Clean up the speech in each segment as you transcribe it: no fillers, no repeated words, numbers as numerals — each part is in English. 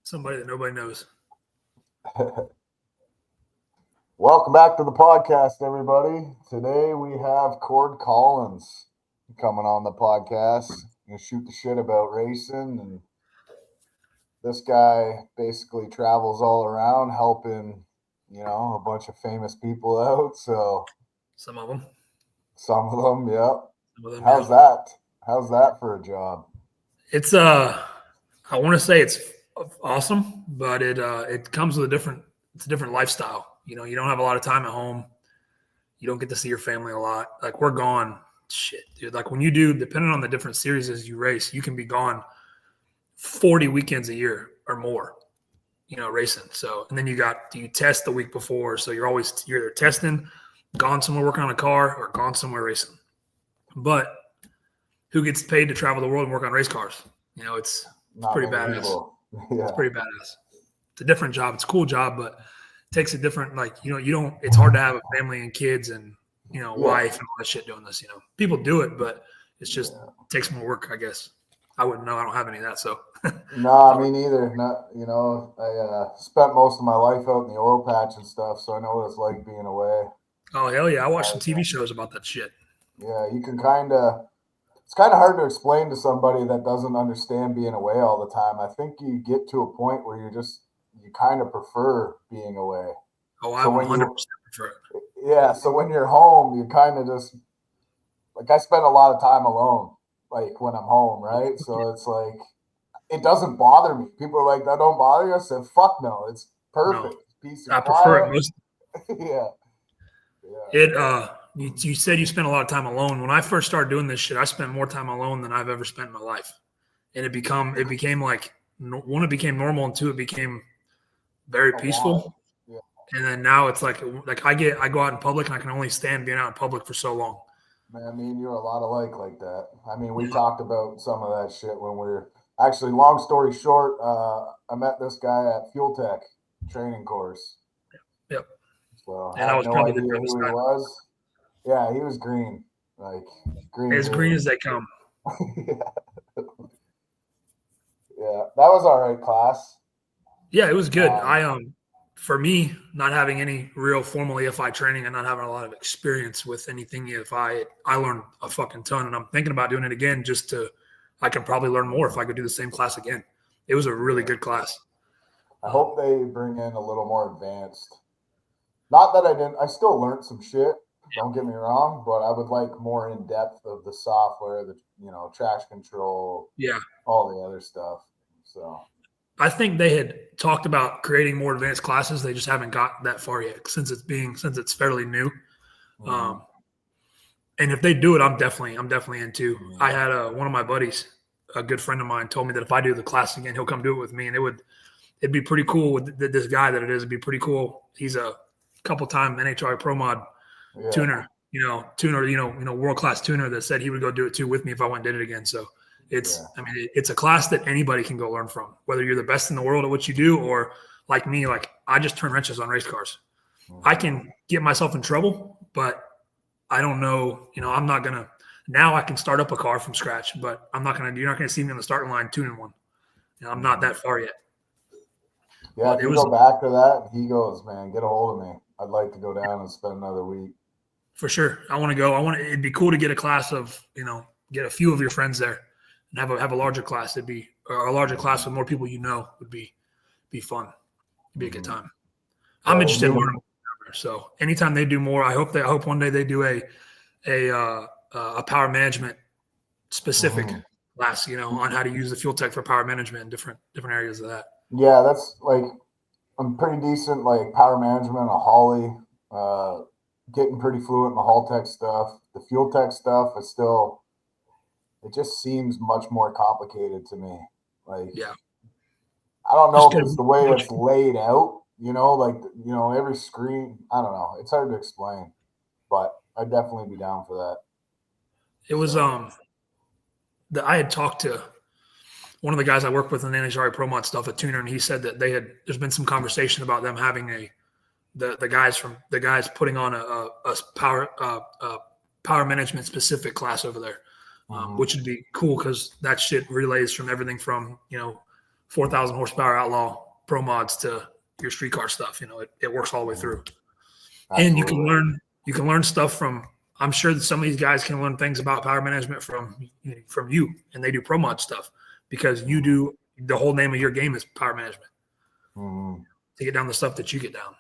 Somebody that nobody knows. Welcome back to the podcast, everybody. Today we have Cord Collins coming on the podcast. Gonna shoot the shit about racing, and this guy basically travels all around helping, a bunch of famous people out. So some of them, yep. Some of them, How's that? How's that for a job? It's I want to say it's awesome, but it comes with a different lifestyle. You don't have a lot of time at home. You don't get to see your family a lot. Like, we're gone. Shit, dude. Like, when you do, depending on the different series as you race, you can be gone 40 weekends a year or more, racing. So, and then you test the week before. So you're either testing, gone somewhere working on a car, or gone somewhere racing. But who gets paid to travel the world and work on race cars? It's pretty badass. Yeah. It's pretty badass. It's a different job. It's a cool job, but it takes a different, it's hard to have a family and kids and, wife and all that shit doing this. People do it, but it's just it takes more work, I guess. I wouldn't know. I don't have any of that. So no, me neither. I spent most of my life out in the oil patch and stuff, so I know what it's like being away. Oh, hell yeah. I watched some TV shows about that shit. Yeah, you can it's kind of hard to explain to somebody that doesn't understand being away all the time. I think you get to a point where you kind of prefer being away. Oh, I 100% prefer it. Yeah, so when you're home, you kind of just, like, I spend a lot of time alone, like, when I'm home, right? So it's like, it doesn't bother me. People are like, that don't bother you? I said, fuck no, it's perfect. No, Peace of I prefer it most. Yeah. You said you spent a lot of time alone. When I first started doing this shit, I spent more time alone than I've ever spent in my life. And it became like, one, it became normal, and two, it became very peaceful. Yeah. And then now it's like I go out in public and I can only stand being out in public for so long. Man, me and you are a lot alike like that. I mean, we talked about some of that shit when we were actually, long story short, I met this guy at Fuel Tech training course. Yep. So and I had no idea who he was. Yeah, he was green. Like, green. As green as they come. Yeah, that was all right class. Yeah, it was good. For me, not having any real formal EFI training and not having a lot of experience with anything EFI, I learned a fucking ton, and I'm thinking about doing it again I can probably learn more if I could do the same class again. It was a really good class. I hope they bring in a little more advanced. Not that I still learned some shit, don't get me wrong, but I would like more in depth of the software, the traction control, all the other stuff. So I think they had talked about creating more advanced classes. They just haven't got that far yet since it's fairly new. Mm-hmm. And if they do it, I'm definitely into. Mm-hmm. I had one of my buddies, a good friend of mine, told me that if I do the class again, he'll come do it with me, and it'd be pretty cool with this guy that it is. It'd be pretty cool. He's a couple-time NHRA Pro Mod tuner, world-class tuner that said he would go do it too with me if I went and did it again. So it's a class that anybody can go learn from, whether you're the best in the world at what you do or like me, like I just turn wrenches on race cars. Mm-hmm. I can get myself in trouble, but I don't know, I'm not going to – now I can start up a car from scratch, but you're not going to see me on the starting line tuning one. I'm not that far yet. Yeah, if you go back to that, he goes, man, get a hold of me. I'd like to go down and spend another week. For sure. I want to go. It'd be cool to get a class of, get a few of your friends there and have a larger class. A larger class with more people would be fun. It'd be a good time. I'm interested in learning more. So anytime they do more, I hope one day they do a power management specific class, on how to use the Fuel Tech for power management in different areas of that. Yeah, that's like I'm pretty decent, like power management, a Holly, getting pretty fluent in the Haul Tech stuff. The Fuel Tech stuff is still, it just seems much more complicated to me. Like, I don't know if it's the way it's laid out, every screen. I don't know. It's hard to explain, but I'd definitely be down for that. It was I had talked to one of the guys I work with in the NHRA Pro Mod stuff at Tuner, and he said that there's been some conversation about them having the guys putting on a power management specific class over there, which would be cool because that shit relays from everything from 4,000 horsepower Outlaw Pro mods to your street car stuff. It works all the way through. Absolutely. And you can learn stuff from. I'm sure that some of these guys can learn things about power management from you, and they do pro mod stuff because you do. The whole name of your game is power management. To get down the stuff that you get down.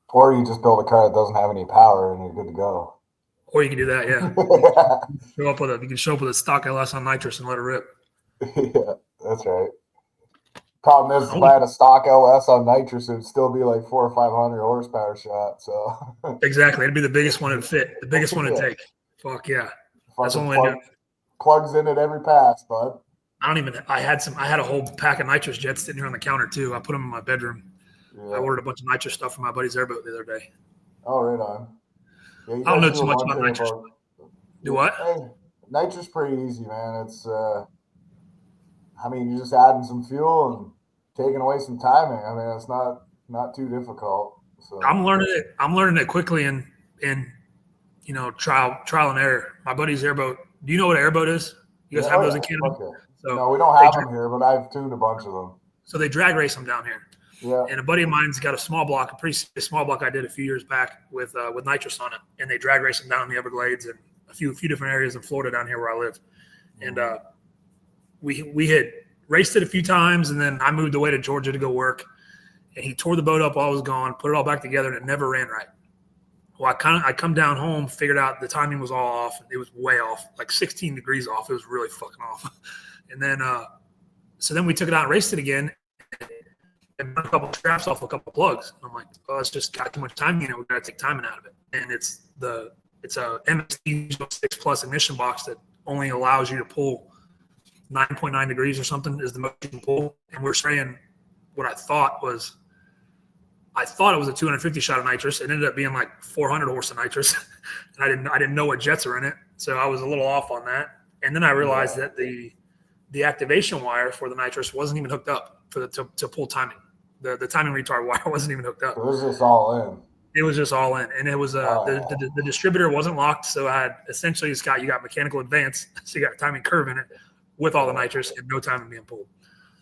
Or you just build a car that doesn't have any power and you're good to go. Or you can do that, yeah. You can show up with a stock LS on nitrous and let it rip. Yeah, that's right. Problem is, if I had a stock LS on nitrous, it would still be like 400 or 500 horsepower shot. So exactly, it'd be the biggest one it'd fit, the biggest one it'd take. Fuck yeah, that's only plugs in at every pass, bud. I had a whole pack of nitrous jets sitting here on the counter too. I put them in my bedroom. Yeah. I ordered a bunch of nitrous stuff from my buddy's airboat the other day. Oh, right on. Yeah, I don't know too much about nitrous. Do what? Hey, nitrous pretty easy, man. It's you're just adding some fuel and taking away some timing. I mean, it's not too difficult. So I'm learning it quickly in trial and error. My buddy's airboat. Do you know what an airboat is? You guys have those in Canada? Okay. So no, we don't have them here, but I've tuned a bunch of them. So they drag race them down here. Yeah. And a buddy of mine's got a pretty small block I did a few years back with nitrous on it, and they drag race them down in the Everglades and a few different areas in Florida down here where I live. And we had raced it a few times, and then I moved away to Georgia to go work, and he tore the boat up while I was gone, put it all back together, and it never ran right. Well, I come down home, figured out the timing was all off. It was way off, like 16 degrees off. It was really fucking off. And then, so then we took it out and raced it again, and put a couple of straps off a couple of plugs. And I'm like, oh, it's just got too much timing in it. We got to take timing out of it. And it's a MSD 6 plus ignition box that only allows you to pull 9.9 degrees or something is the most you can pull. And we're spraying what I thought it was a 250 shot of nitrous. It ended up being like 400 horse of nitrous. And I didn't know what jets are in it. So I was a little off on that. And then I realized that the activation wire for the nitrous wasn't even hooked up to pull timing. The timing retard wire wasn't even hooked up. It was just all in. It was just all in. And it was the distributor wasn't locked. So I had essentially you got mechanical advance. So you got a timing curve in it with all the nitrous and no timing being pulled.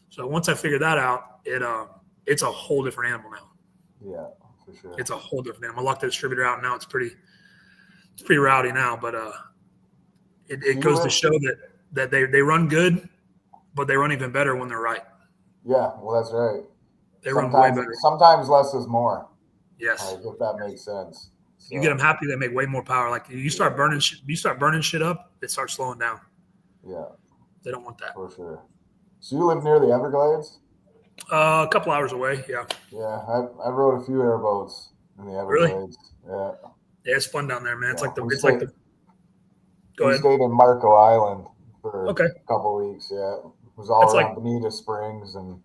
So once I figured that out, it's a whole different animal now. Yeah, for sure. It's a whole different animal. I locked the distributor out, and now it's pretty rowdy now. But it goes to show that they run good, but they run even better when they're right. Yeah, well, that's right. They run way better. Sometimes less is more. Yes, if that makes sense. So. You get them happy, they make way more power. Like you start burning shit up, it starts slowing down. Yeah, they don't want that for sure. So you live near the Everglades? A couple hours away. Yeah. Yeah, I rode a few airboats in the Everglades. Really? Yeah. Yeah, it's fun down there, man. It's like the. We stayed in Marco Island for a couple of weeks. Yeah, it was all around Bonita Springs and.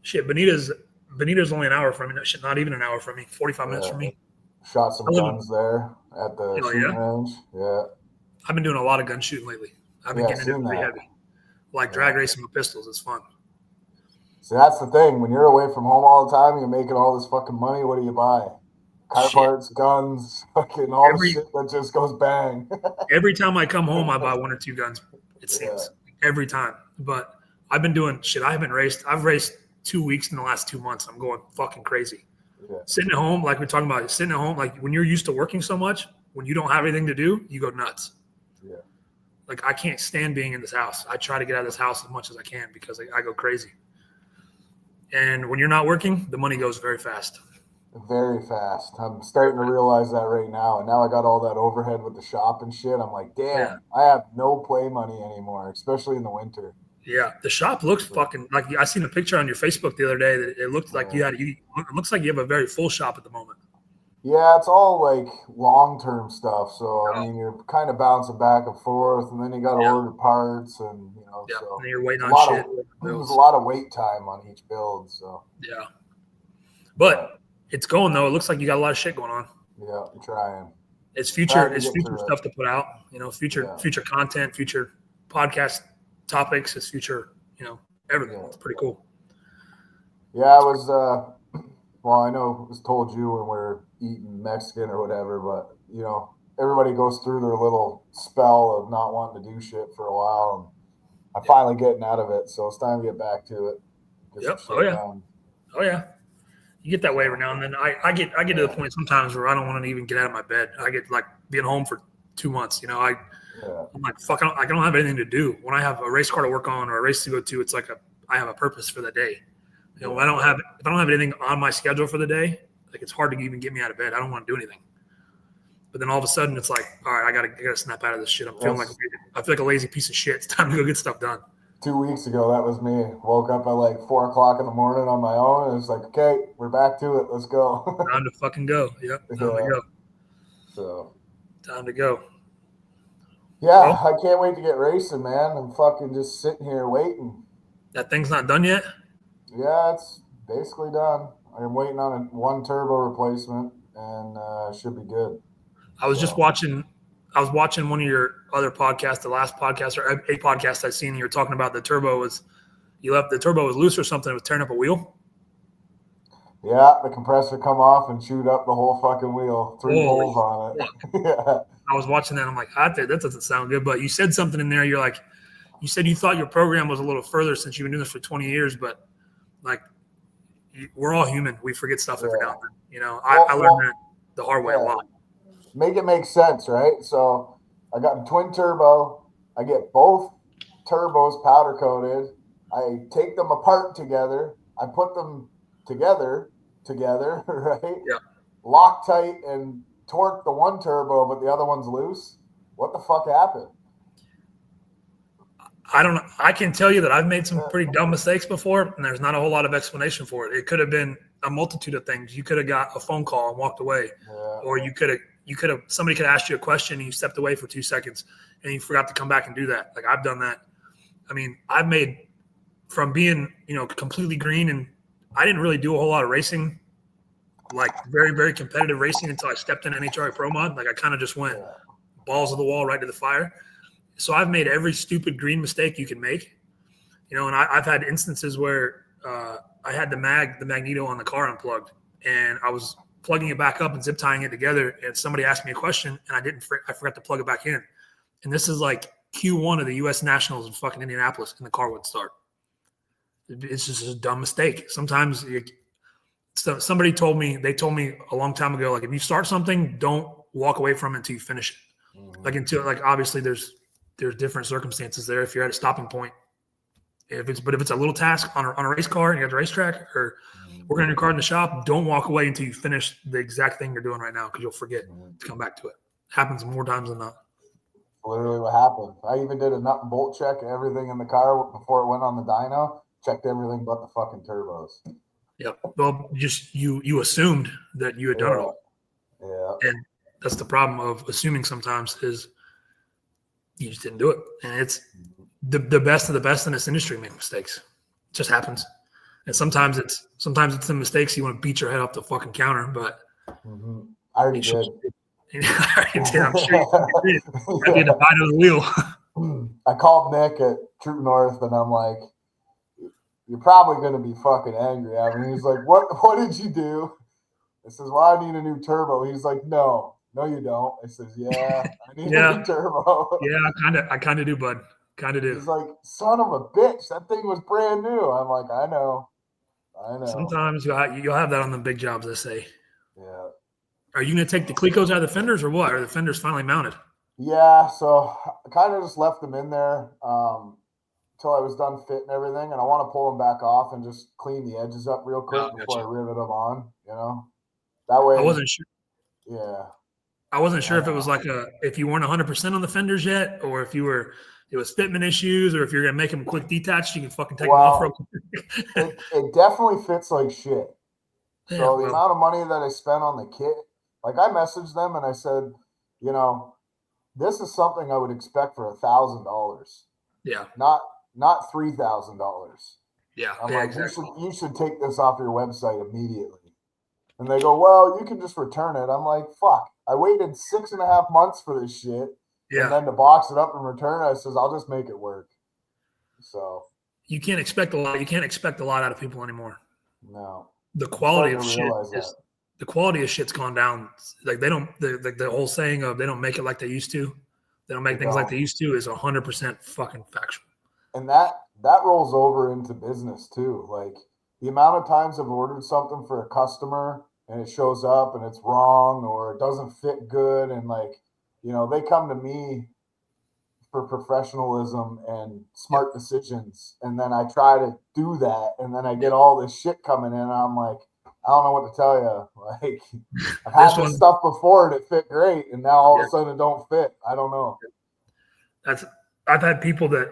Shit, Bonita's only an hour from me. No, shit, not even an hour from me. 45 minutes from me. Shot some guns there at the shooting range. Yeah. I've been doing a lot of gun shooting lately. I've been getting into it pretty heavy. Like drag racing with pistols. It's fun. So that's the thing. When you're away from home all the time, you're making all this fucking money. What do you buy? Car parts, guns, fucking all the shit that just goes bang. Every time I come home, I buy one or two guns. It seems every time. But I've been doing shit. I've raced 2 weeks in the last 2 months. I'm going fucking crazy. Yeah. Sitting at home, like we're talking about, sitting at home, like when you're used to working so much, when you don't have anything to do, you go nuts. Yeah. Like I can't stand being in this house. I try to get out of this house as much as I can because I go crazy. And when you're not working, the money goes very fast. Very fast. I'm starting to realize that right now. And now I got all that overhead with the shop and shit. I'm like, damn, I have no play money anymore, especially in the winter. Yeah, the shop looks fucking like I seen a picture on your Facebook the other day that it looked like it looks like you have a very full shop at the moment. Yeah, it's all like long-term stuff. So I mean, you're kind of bouncing back and forth, and then you got to order parts, and so and you're waiting on shit. There's a lot of wait time on each build. So but it's going though. It looks like you got a lot of shit going on. Yeah, I'm trying. It's future stuff to put out. Future content, future podcast topics, it's future, everything. It's pretty cool. Yeah, I was well, I know it was told you when we were eating Mexican or whatever, but everybody goes through their little spell of not wanting to do shit for a while. And I'm finally getting out of it, so it's time to get back to it. Yep. Oh yeah. You get that way every now and then. I get to the point sometimes where I don't want to even get out of my bed. I get like being home for 2 months. I'm like, fuck, I don't have anything to do. When I have a race car to work on or a race to go to, it's like I have a purpose for the day. If I don't have anything on my schedule for the day, like it's hard to even get me out of bed. I don't want to do anything. But then all of a sudden it's like, all right, I gotta snap out of this shit. I feel like a lazy piece of shit. It's time to go get stuff done. 2 weeks ago, that was me. Woke up at like 4 o'clock in the morning on my own, and it's like, okay, we're back to it. Let's go. Time to fucking go. Yep. Time to go. So. Time to go. Yeah, I can't wait to get racing, man. I'm fucking just sitting here waiting. That thing's not done yet? Yeah, it's basically done. I'm waiting on one turbo replacement, and should be good. I was watching one of your other podcasts, the last podcast or a podcast I seen. You were talking about the turbo was loose or something. It was tearing up a wheel. Yeah, the compressor come off and chewed up the whole fucking wheel. 3 holes on it. Yeah. I was watching that. I'm like, that doesn't sound good. But you said something in there. You're like, you said you thought your program was a little further since you've been doing this for 20 years. But like, we're all human. We forget stuff every now and then. I learned that the hard way a lot. Make it make sense, right? So I got a twin turbo. I get both turbos powder coated. I take them apart together. I put them together, right? Yeah. Loctite and torque the one turbo, but the other one's loose. What the fuck happened? I don't know. I can tell you that I've made some pretty dumb mistakes before, and there's not a whole lot of explanation for it. It could have been a multitude of things. You could have got a phone call and walked away, or somebody could have asked you a question and you stepped away for 2 seconds and you forgot to come back and do that. Like I've done that. I mean, I've made from being, completely green, and I didn't really do a whole lot of racing, like very, very competitive racing until I stepped in NHRA Pro Mod. Like I kind of just went balls of the wall right to the fire. So I've made every stupid green mistake you can make, and I've had instances where I had the magneto on the car unplugged, and I was plugging it back up and zip tying it together, and somebody asked me a question, and I forgot to plug it back in. And this is like Q1 of the U.S. Nationals in fucking Indianapolis, and the car wouldn't start. It's just a dumb mistake. Sometimes somebody told me a long time ago, like if you start something, don't walk away from it until you finish it. Mm-hmm. Like obviously there's different circumstances there. If you're at a stopping point, if it's a little task on a race car and you're at the racetrack or working on your car in the shop, don't walk away until you finish the exact thing you're doing right now, because you'll forget to come back to it. Happens more times than not. Literally what happened. I even did a nut and bolt check and everything in the car before it went on the dyno. Checked everything but the fucking turbos. Yep. Well, just you assumed that you had done it all. Yeah. And that's the problem of assuming sometimes, is you just didn't do it. And it's the best of the best in this industry make mistakes. It just happens. And sometimes it's the mistakes you want to beat your head off the fucking counter, but I already did. I did. I'm sure you did. I did a bite of the wheel. I called Nick at True North, and I'm like, "You're probably going to be fucking angry at me." He's like, "What did you do?" I says, "Well, I need a new turbo." He's like, No, you don't." I says, "Yeah, I need a new turbo." Yeah, I kind of do, bud. Kind of do. He's like, "Son of a bitch, that thing was brand new." I'm like, I know. Sometimes you'll have that on the big jobs, they say. Yeah. Are you going to take the Clecos out of the fenders or what? Are the fenders finally mounted? Yeah, so I kind of just left them in there until I was done fitting everything, and I want to pull them back off and just clean the edges up real quick before I rivet them on, That way. I wasn't sure. Yeah. I wasn't sure if it was like if you weren't 100% on the fenders yet, or if it was fitment issues, or if you're going to make them quick detached, you can fucking take them off real quick. It definitely fits like shit. So the amount of money that I spent on the kit, like I messaged them and I said, this is something I would expect for $1,000. Yeah. Not $3,000. Yeah. I'm like, exactly. You should take this off your website immediately. And they go, well, you can just return it. I'm like, fuck. I waited 6.5 months for this shit. Yeah. And then to box it up and return it, I says, I'll just make it work. So you can't expect a lot. You can't expect a lot out of people anymore. No. The quality of shit the quality of shit's gone down. Like they don't the whole saying of they don't make it like they used to. They don't make things like they used to is 100% fucking factual. And that rolls over into business too. Like the amount of times I've ordered something for a customer and it shows up and it's wrong or it doesn't fit good. And like, they come to me for professionalism and smart decisions. And then I try to do that. And then I get all this shit coming in. And I'm like, I don't know what to tell you. Like I've had this stuff before and it fit great. And now all of a sudden it don't fit. I don't know. I've had people that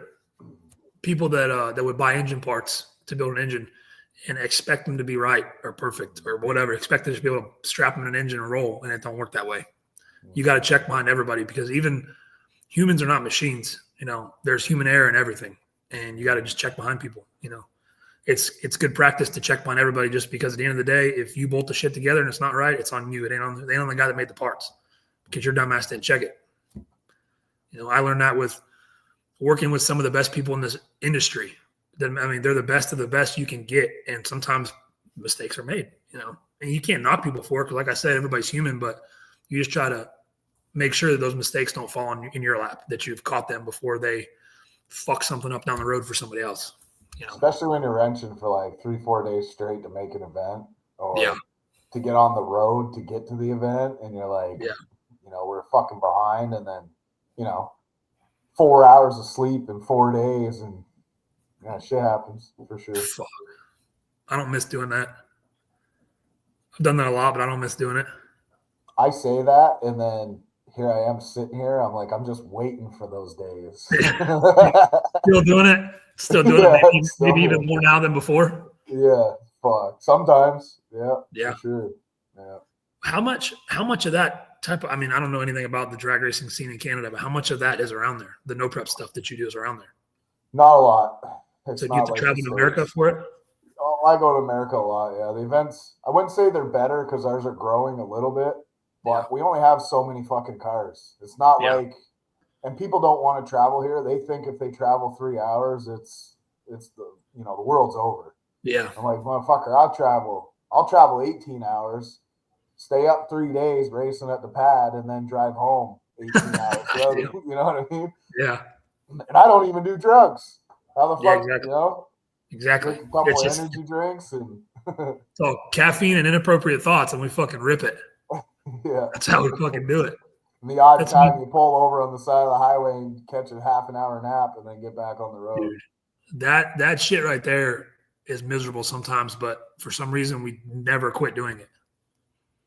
would buy engine parts to build an engine and expect them to be right or perfect or whatever, expect them to be able to strap them in an engine and roll, and it don't work that way. You got to check behind everybody because even humans are not machines. There's human error in everything, and you got to just check behind people. It's good practice to check behind everybody just because at the end of the day, if you bolt the shit together and it's not right, it's on you. It ain't on the guy that made the parts because your dumbass didn't check it. I learned that with working with some of the best people in this industry. They're the best of the best you can get. And sometimes mistakes are made, and you can't knock people for it. Cause like I said, everybody's human, but you just try to make sure that those mistakes don't fall in your lap, that you've caught them before they fuck something up down the road for somebody else. Especially when you're wrenching for like 3-4 days straight to make an event or to get on the road to get to the event. And you're like, we're fucking behind. And then, 4 hours of sleep in 4 days and shit happens for sure. Fuck. I don't miss doing that. I've done that a lot, but I don't miss doing it. I say that, and then here I am sitting here. I'm like, I'm just waiting for those days. Still doing it? Still doing it? Maybe even more now than before? Yeah, fuck. Sometimes. Yeah. For sure. Yeah. How much of that type of, I don't know anything about the drag racing scene in Canada, but how much of that is around there? The no prep stuff that you do is around there? Not a lot. So you have to travel to America for it? Oh, I go to America a lot, yeah. The events, I wouldn't say they're better because ours are growing a little bit, but we only have so many fucking cars. It's not like, and people don't want to travel here. They think if they travel 3 hours, it's the world's over. Yeah. I'm like, motherfucker, I'll travel 18 hours, stay up 3 days racing at the pad, and then drive home 18 hours. So, you know what I mean? Yeah. And I don't even do drugs. How the fuck, exactly. Drink a couple of energy drinks and so caffeine and inappropriate thoughts, and we fucking rip it. Yeah, that's how we fucking do it. And the odd time you pull over on the side of the highway and catch a half an hour nap and then get back on the road. Dude, that shit right there is miserable sometimes, but for some reason we never quit doing it.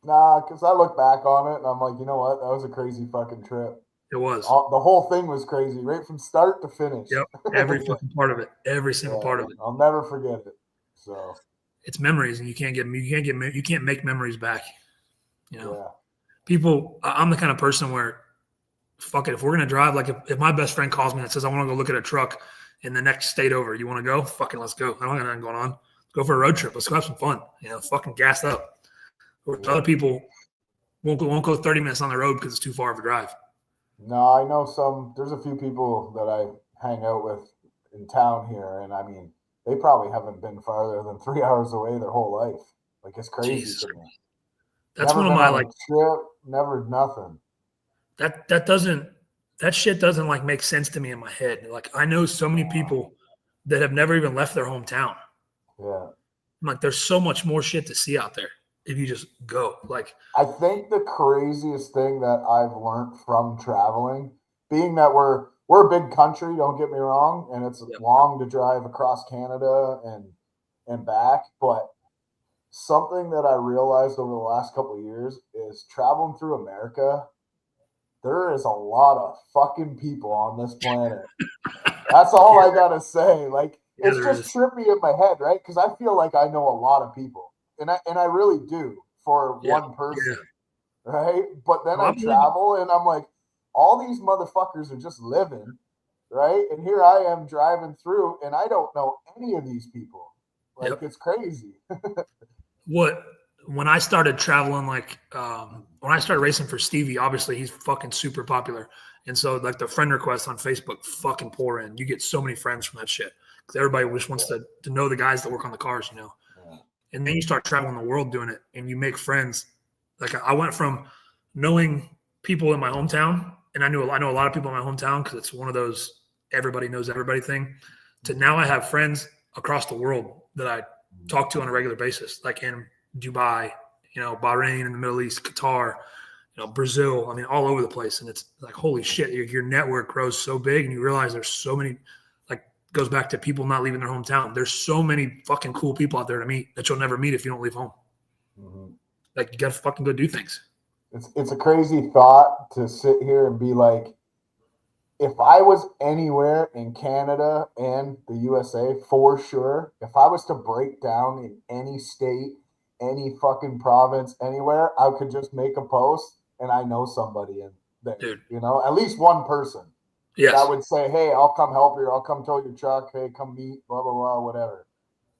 Nah, because I look back on it and I'm like, you know what? That was a crazy fucking trip. It was. The whole thing was crazy, right from start to finish. Yep, every fucking part of it, every single part of it. I'll never forget it. So it's memories, and you can't make memories back. People. I'm the kind of person where, fuck it, if we're gonna drive, like if my best friend calls me and says I want to go look at a truck in the next state over, you want to go? Fucking let's go. I don't have nothing going on. Let's go for a road trip. Let's go have some fun. Fucking gas up. Or other people won't go 30 minutes on the road because it's too far of a drive. No, I know there's a few people that I hang out with in town here, and they probably haven't been farther than 3 hours away their whole life. Like, it's crazy to me. That's never one of my trip, never nothing. That shit doesn't make sense to me in my head. Like, I know so many people that have never even left their hometown. Yeah. I'm like, there's so much more shit to see out there if you just go. Like, I think the craziest thing that I've learned from traveling, being that we're a big country, don't get me wrong, and it's long to drive across Canada and back, but something that I realized over the last couple of years is traveling through America, there is a lot of fucking people on this planet. That's all I gotta say. Like, it's just trippy in my head, right? Because I feel like I know a lot of people. And I really do for one person, right? But then I travel and I'm like, all these motherfuckers are just living, right? And here I am driving through and I don't know any of these people. Like, it's crazy. When I started traveling, when I started racing for Stevie, obviously he's fucking super popular. And so the friend requests on Facebook fucking pour in. You get so many friends from that shit. Because everybody just wants to know the guys that work on the cars, Yeah. And then you start traveling the world doing it and you make friends. Like, I went from knowing people in my hometown, and I know a lot of people in my hometown because it's one of those everybody knows everybody thing, to now I have friends across the world that I talk to on a regular basis, like in Dubai, Bahrain in the Middle East, Qatar, Brazil. I mean, all over the place. And it's like, holy shit, your network grows so big, and you realize there's so many, like, goes back to people not leaving their hometown. There's so many fucking cool people out there to meet that you'll never meet if you don't leave home. Mm-hmm. Like, you got to fucking go do things. It's a crazy thought to sit here and be like, if I was anywhere in Canada and the USA, for sure, if I was to break down in any state, any fucking province, anywhere, I could just make a post and I know somebody in there. Dude. At least one person. Yes. That would say, hey, I'll come help you. I'll come tow your truck. Hey, come meet, blah, blah, blah, whatever.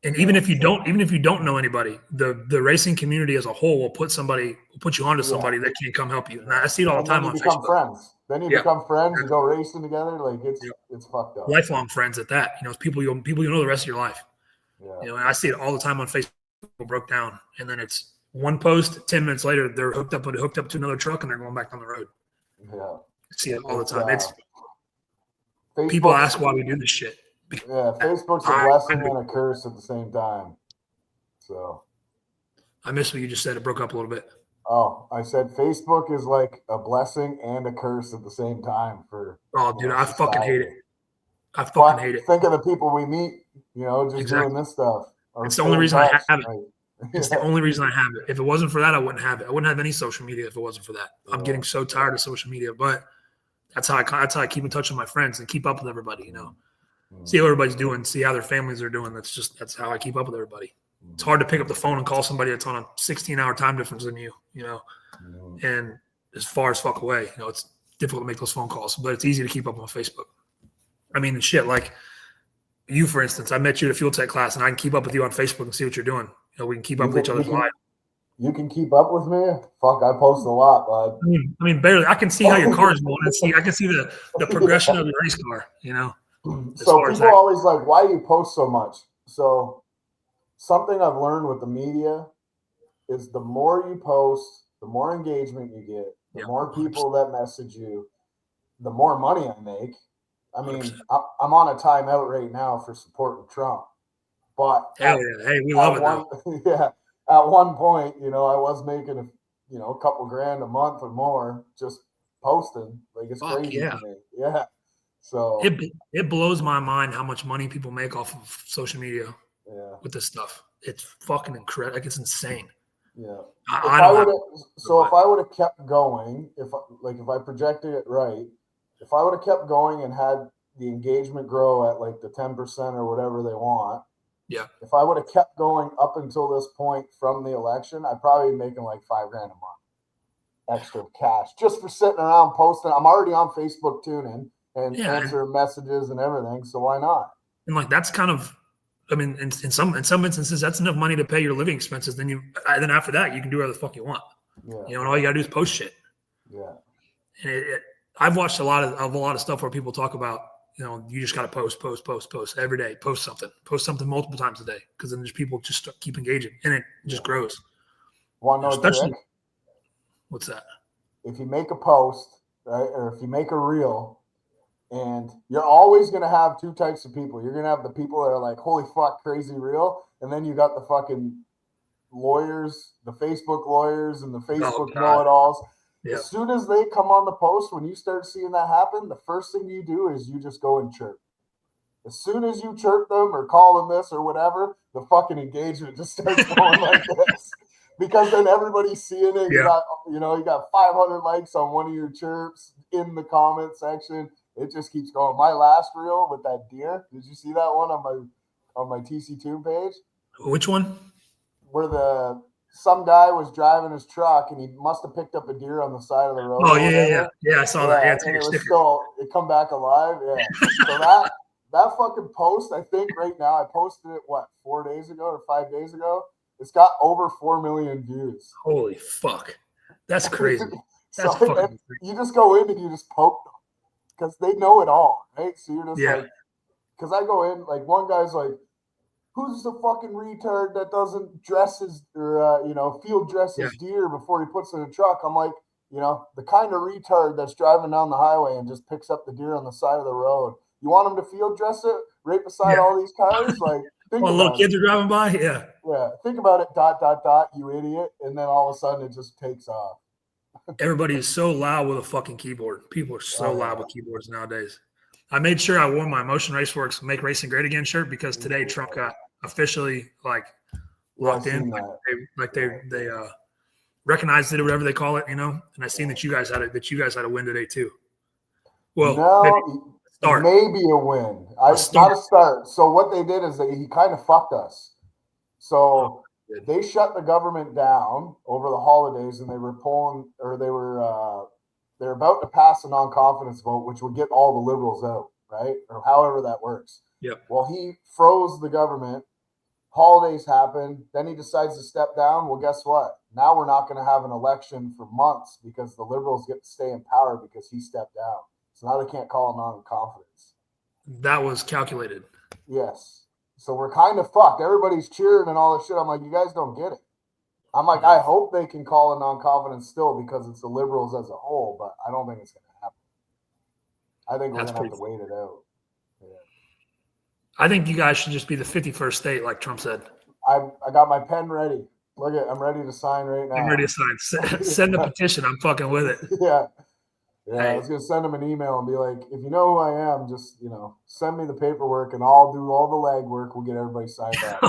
And even if you don't know anybody, the racing community as a whole will put you onto somebody that can come help you. And I see it all the time on Facebook. Friends. Then you become friends. You go racing together. Like it's fucked up. Lifelong friends at that. It's people you know the rest of your life. Yeah. And I see it all the time on Facebook. People broke down, and then it's one post. 10 minutes later, they're hooked up to another truck, and they're going back on the road. Yeah, I see it all the time. It's people ask why we do this shit. Yeah, Facebook's a blessing and a curse at the same time. So I missed what you just said. It broke up a little bit. Oh, I said Facebook is like a blessing and a curse at the same time for. Oh, dude, I fucking hate it. I fucking hate it. Think of the people we meet, just doing this stuff. It's the only reason I have it. It's the only reason I have it. If it wasn't for that, I wouldn't have it. I wouldn't have any social media if it wasn't for that. I'm getting so tired of social media, but that's how I keep in touch with my friends and keep up with everybody. See how everybody's doing, see how their families are doing. That's how I keep up with everybody. It's hard to pick up the phone and call somebody that's on a 16-hour time difference than you, and as far as fuck away, it's difficult to make those phone calls, but it's easy to keep up on Facebook. I mean, shit, like you, for instance, I met you at a fuel tech class, and I can keep up with you on Facebook and see what you're doing. We can keep up with each other's lives. You can keep up with me? Fuck, I post a lot, bud. I mean, barely. I can see how your car is going. I can see the progression of your race car, So people always like, why do you post so much? So something I've learned with the media is the more you post, the more engagement you get, the more people that message you, the more money I make. I mean, I'm on a timeout right now for supporting Trump, but hey, we love it. Yeah, at one point, I was making a couple grand a month or more just posting. Like it's crazy to me. Yeah. So it blows my mind how much money people make off of social media with this stuff. It's fucking incredible. Like it's insane. Yeah. If I would have kept going, if I projected it right, if I would have kept going and had the engagement grow at like the 10% or whatever they want, if I would have kept going up until this point from the election, I'd probably be making like $5,000 a month extra cash just for sitting around posting. I'm already on Facebook tuning and answering messages and everything, so why not? And like that's kind of, I mean, in some instances, that's enough money to pay your living expenses. Then after that, you can do whatever the fuck you want. Yeah. And all you gotta do is post shit. Yeah. And I've watched a lot of stuff where people talk about, you just gotta post every day, post something multiple times a day, because then there's people just keep engaging, and it just grows. Want to know a trick? What's that? If you make a post, right, or if you make a reel, and you're always going to have two types of people. You're going to have the people that are like, holy fuck, crazy real. And then you got the fucking lawyers, the Facebook lawyers and the Facebook know-it-alls. Yep. As soon as they come on the post, when you start seeing that happen, the first thing you do is you just go and chirp. As soon as you chirp them or call them this or whatever, the fucking engagement just starts going like this. Because then everybody's seeing it. Yeah. You got 500 likes on one of your chirps in the comment section. It just keeps going. My last reel with that deer. Did you see that one on my Tctuned page? Which one? Where some guy was driving his truck and he must have picked up a deer on the side of the road. Oh yeah. I saw that. Yeah, and it come back alive. Yeah. So that fucking post, I think right now I posted it 4 days ago or 5 days ago. It's got over 4 million views. Holy fuck, that's crazy. That's fucking crazy. You just go in and you just poke them. Because they know it all, right? So you're just like, because I go in, like one guy's like, who's the fucking retard that doesn't dress his, or, field dress his deer before he puts it in a truck? I'm like, the kind of retard that's driving down the highway and just picks up the deer on the side of the road. You want him to field dress it? right beside all these cars. Like, think While about little it. kids are driving by. Yeah. Yeah, think about it. Dot dot dot. You idiot! And then all of a sudden, it just takes off. Everybody is so loud with a fucking keyboard. People are so loud with keyboards nowadays. I made sure I wore my Motion Raceworks Make Racing Great Again shirt because today Trump got officially like locked in. They recognized it or whatever they call it, you know. And I seen that you guys had a win today too. Well, no, maybe a win. Not a start. So what they did is he kind of fucked us. So they shut the government down over the holidays, and they were they're about to pass a non-confidence vote, which would get all the liberals out, right? Or however that works. Yep. Well, he froze the government. Holidays happen. Then he decides to step down. Well, guess what? Now we're not going to have an election for months because the liberals get to stay in power because he stepped down. So now they can't call a non-confidence. That was calculated. Yes. So we're kind of fucked. Everybody's cheering and all this shit. I'm like, you guys don't get it. I'm like, I hope they can call a non-confidence still because it's the liberals as a whole, but I don't think it's going to happen. I think we're going to have to wait it out. Yeah. I think you guys should just be the 51st state, like Trump said. I got my pen ready. Look at, I'm ready to sign right now. I'm ready to sign. Send a petition. I'm fucking with it. Yeah. Yeah, hey. I was going to send him an email and be like, if you know who I am, just, send me the paperwork and I'll do all the legwork. We'll get everybody signed up.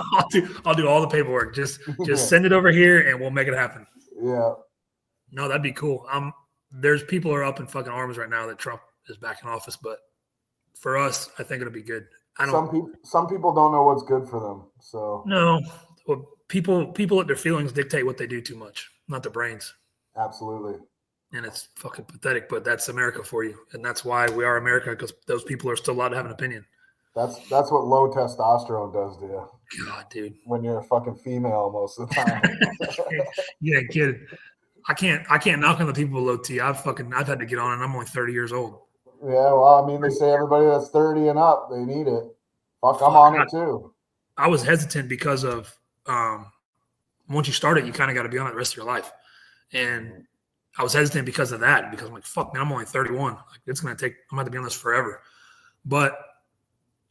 I'll do all the paperwork. Just send it over here and we'll make it happen. Yeah. No, that'd be cool. There's people are up in fucking arms right now that Trump is back in office, but for us, I think it'll be good. Some people don't know what's good for them. So no, well, people let their feelings dictate what they do too much, not their brains. Absolutely. And it's fucking pathetic, but that's America for you. And that's why we are America, because those people are still allowed to have an opinion. That's what low testosterone does to you. God, dude. When you're a fucking female most of the time. Yeah, kid. I can't knock on the people with low T. I've had to get on, and I'm only 30 years old. Yeah, well, I mean, they say everybody that's 30 and up, they need it. Fuck, I'm on it too. I was hesitant because of once you start it, you kind of got to be on it the rest of your life. And I was hesitant because of that, because I'm like, fuck, man, I'm only 31. Like, it's going to take, I'm going to be on this forever. But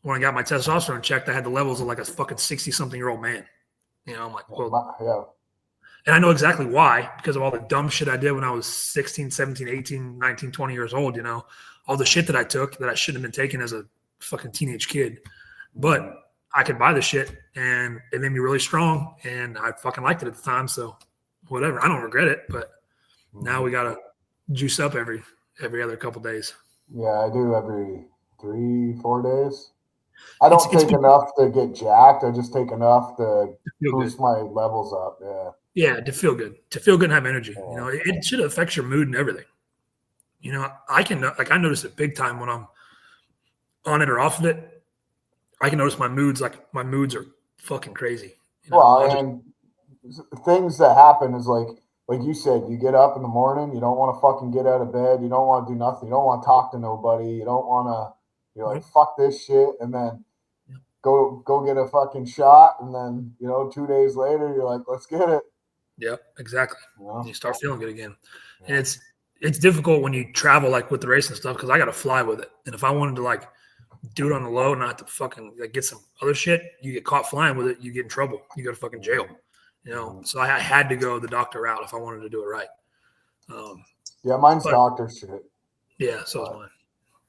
when I got my testosterone checked, I had the levels of like a fucking 60-something-year-old man. I'm like, well, yeah. And I know exactly why, because of all the dumb shit I did when I was 16, 17, 18, 19, 20 years old, all the shit that I took that I shouldn't have been taking as a fucking teenage kid. But I could buy the shit, and it made me really strong, and I fucking liked it at the time. So whatever. I don't regret it, but now we got to juice up every other couple days. Yeah, I do every 3-4 days. I don't take enough to get jacked. I just take enough to boost my levels up. Yeah. Yeah, to feel good and have energy. Yeah. It should affect your mood and everything. I notice it big time when I'm on it or off of it. I can notice my moods are fucking crazy. And things that happen is like you said, you get up in the morning, you don't want to fucking get out of bed, you don't want to do nothing, you don't want to talk to nobody, you don't want to, you're like, fuck this shit, and then go get a fucking shot, and then 2 days later you're like, let's get it. Yep, exactly. You start feeling good again. And it's difficult when you travel like with the race and stuff, because I got to fly with it. And if I wanted to like do it on the low, not to fucking like get some other shit, you get caught flying with it, you get in trouble. You go to fucking jail. So I had to go the doctor route if I wanted to do it right. Mine's doctor shit. Yeah, so is mine.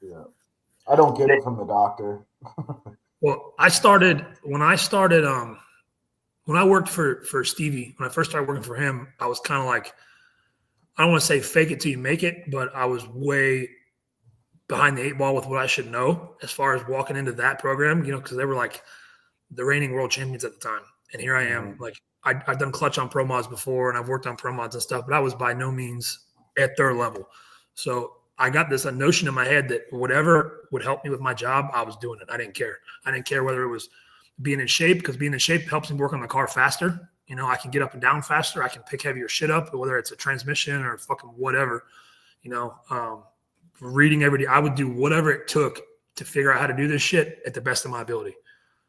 Yeah, I don't get it from the doctor. Well, when I worked for Stevie, when I first started working for him, I was kind of like, I don't want to say fake it till you make it, but I was way behind the 8 ball with what I should know as far as walking into that program, because they were like the reigning world champions at the time. And here I am, like I've done clutch on pro mods before, and I've worked on pro mods and stuff, but I was by no means at their level. So I got this notion in my head that whatever would help me with my job, I was doing it. I didn't care. I didn't care whether it was being in shape, because being in shape helps me work on the car faster. I can get up and down faster. I can pick heavier shit up, whether it's a transmission or fucking whatever. Reading every day, I would do whatever it took to figure out how to do this shit at the best of my ability.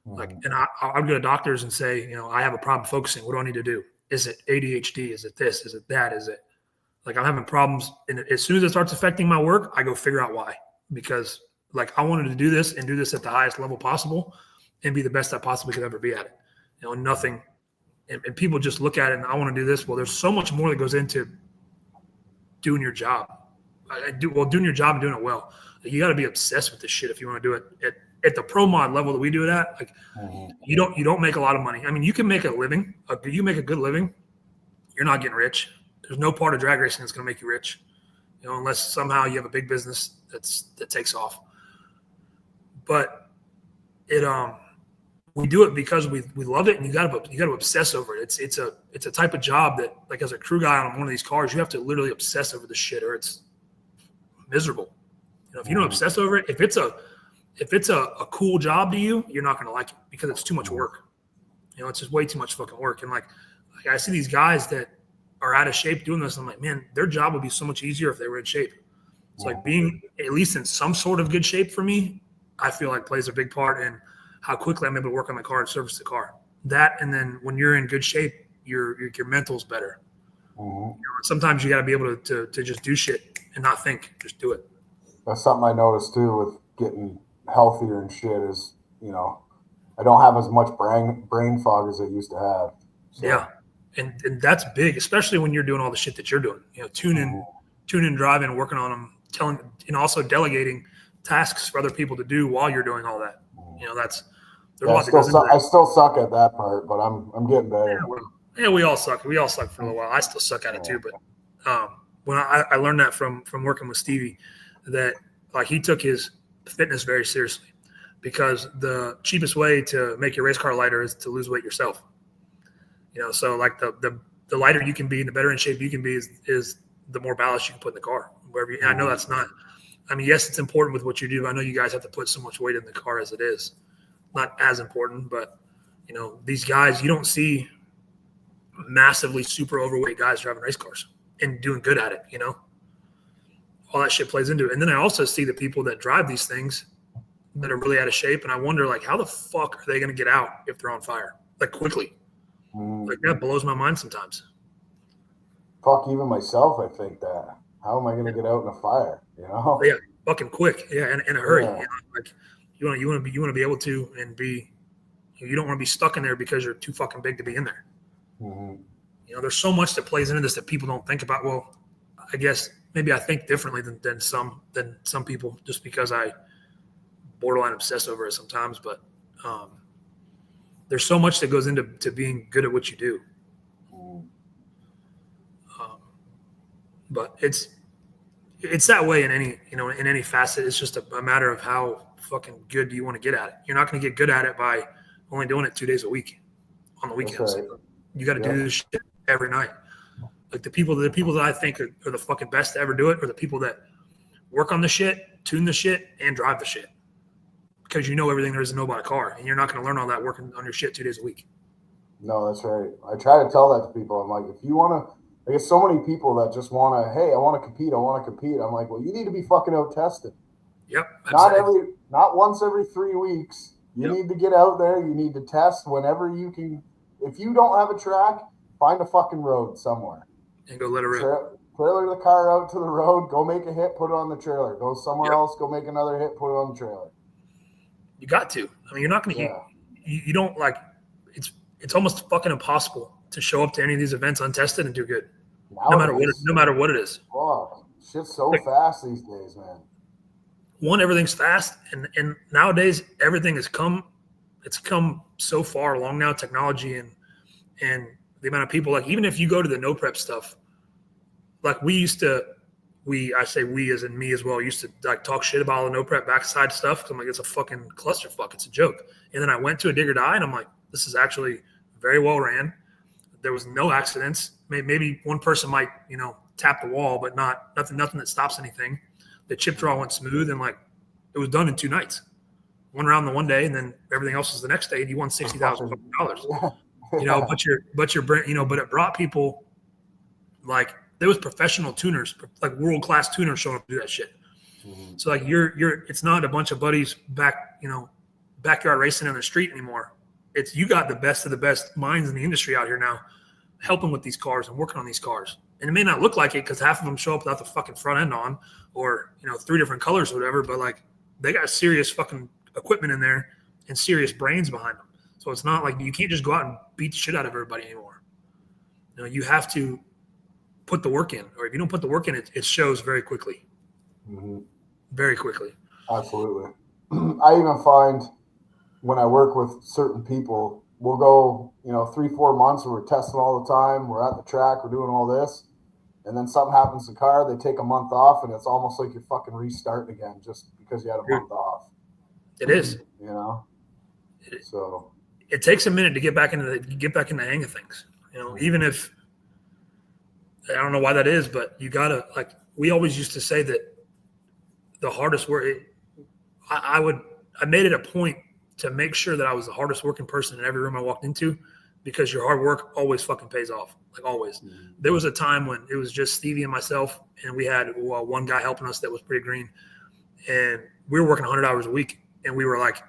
And I would go to doctors and say, I have a problem focusing. What do I need to do? Is it ADHD? Is it this? Is it that? Is it like I'm having problems? And as soon as it starts affecting my work, I go figure out why, because Like I wanted to do this and do this at the highest level possible and be the best I possibly could ever be at it. Nothing. And people just look at it and I want to do this. Well, there's so much more that goes into doing your job. Doing your job and doing it well. You got to be obsessed with this shit if you want to do it at the pro mod level that we do it at. Like you don't make a lot of money. I mean, you can make a living. You make a good living. You're not getting rich. There's no part of drag racing that's going to make you rich, unless somehow you have a big business that takes off. But we do it because we love it, and you got to obsess over it. It's a type of job that, like, as a crew guy on one of these cars, you have to literally obsess over the shit, or it's miserable. If you don't obsess over it, if it's a cool job to you, you're not going to like it because it's too much work. It's just way too much fucking work. And like I see these guys that are out of shape doing this. I'm like, man, their job would be so much easier if they were in shape. It's like being at least in some sort of good shape for me, I feel like plays a big part in how quickly I'm able to work on the car and service the car. That, and then when you're in good shape, your mental's better. Sometimes you got to be able to just do shit and not think, just do it. That's something I noticed too with getting healthier and shit is, I don't have as much brain fog as I used to have. So. Yeah. And that's big, especially when you're doing all the shit that you're doing, tuning, driving, working on them, telling, also delegating tasks for other people to do while you're doing all that. I still suck at that part, but I'm getting better. Yeah, we all suck. We all suck for a little while. I still suck at it too. But when I learned that from working with Stevie, that like he took his fitness very seriously, because the cheapest way to make your race car lighter is to lose weight yourself. So like the lighter you can be and the better in shape you can be is the more ballast you can put in the car. I know that's not. I mean, yes, it's important with what you do. I know you guys have to put so much weight in the car as it is. Not as important, but these guys, you don't see massively super overweight guys driving race cars and doing good at it. All that shit plays into it. And then I also see the people that drive these things that are really out of shape, and I wonder, like, how the fuck are they going to get out if they're on fire, like, quickly? Like, that blows my mind sometimes. Fuck, even myself, I think that. How am I going to get out in a fire? Yeah, fucking quick. Yeah, in a hurry. Yeah. Like, you want to be able to, and be. You don't want to be stuck in there because you're too fucking big to be in there. There's so much that plays into this that people don't think about. Well, I guess maybe I think differently than some people, just because I borderline obsess over it sometimes. But there's so much that goes into being good at what you do. But it's that way in any facet. It's just a matter of how fucking good do you want to get at it. You're not going to get good at it by only doing it 2 days a week on the weekends. Right. You got to do this shit every night. Like the people that I think are the fucking best to ever do it are the people that work on the shit, tune the shit, and drive the shit. Because everything there is to know about a car, and you're not going to learn all that working on your shit 2 days a week. No, that's right. I try to tell that to people. I'm like, if you want to, I get so many people that just want to, hey, I want to compete. I'm like, well, you need to be fucking out tested. Yep. Not once every 3 weeks. You need to get out there. You need to test whenever you can. If you don't have a track, find a fucking road somewhere. And go let it rip. Trailer the car out to the road. Go make a hit. Put it on the trailer. Go somewhere else. Go make another hit. Put it on the trailer. You got to. I mean, you're not going to. You don't like. It's almost fucking impossible to show up to any of these events untested and do good. No matter what it is. Wow, shit's so fast these days, man. One, everything's fast, and nowadays everything has come. It's come so far along now, technology and the amount of people. Like, even if you go to the no prep stuff, like I say we as in me as well, used to like talk shit about all the no prep backside stuff. Cause I'm like, it's a fucking clusterfuck. It's a joke. And then I went to a dig or die, and I'm like, this is actually very well ran. There was no accidents. Maybe one person might, tap the wall, but nothing that stops anything. The chip draw went smooth, and like it was done in 2 nights. One round the one day, and then everything else was the next day, and you won $60,000. But it brought people, like, there was professional tuners, like world-class tuners showing up to do that shit. Mm-hmm. So like it's not a bunch of buddies backyard racing in the street anymore. It's you got the best of the best minds in the industry out here now, helping with these cars and working on these cars. And it may not look like it because half of them show up without the fucking front end on, or 3 different colors or whatever. But like they got serious fucking equipment in there and serious brains behind them. So it's not like you can't just go out and beat the shit out of everybody anymore. You have to put the work in, or if you don't put the work in, it shows very quickly. Mm-hmm. Very quickly. Absolutely. I even find when I work with certain people, we'll go, 3-4 months where we're testing all the time. We're at the track, we're doing all this. And then something happens to the car, they take a month off, and it's almost like you're fucking restarting again just because you had a month off. It is. So it takes a minute to get back into the hang of things. Even if I don't know why that is, but you gotta, like, we always used to say that the hardest work. I made it a point to make sure that I was the hardest working person in every room I walked into, because your hard work always fucking pays off. Like, always. Mm-hmm. There was a time when it was just Stevie and myself, and we had one guy helping us that was pretty green, and we were working 100 hours a week, and we were like,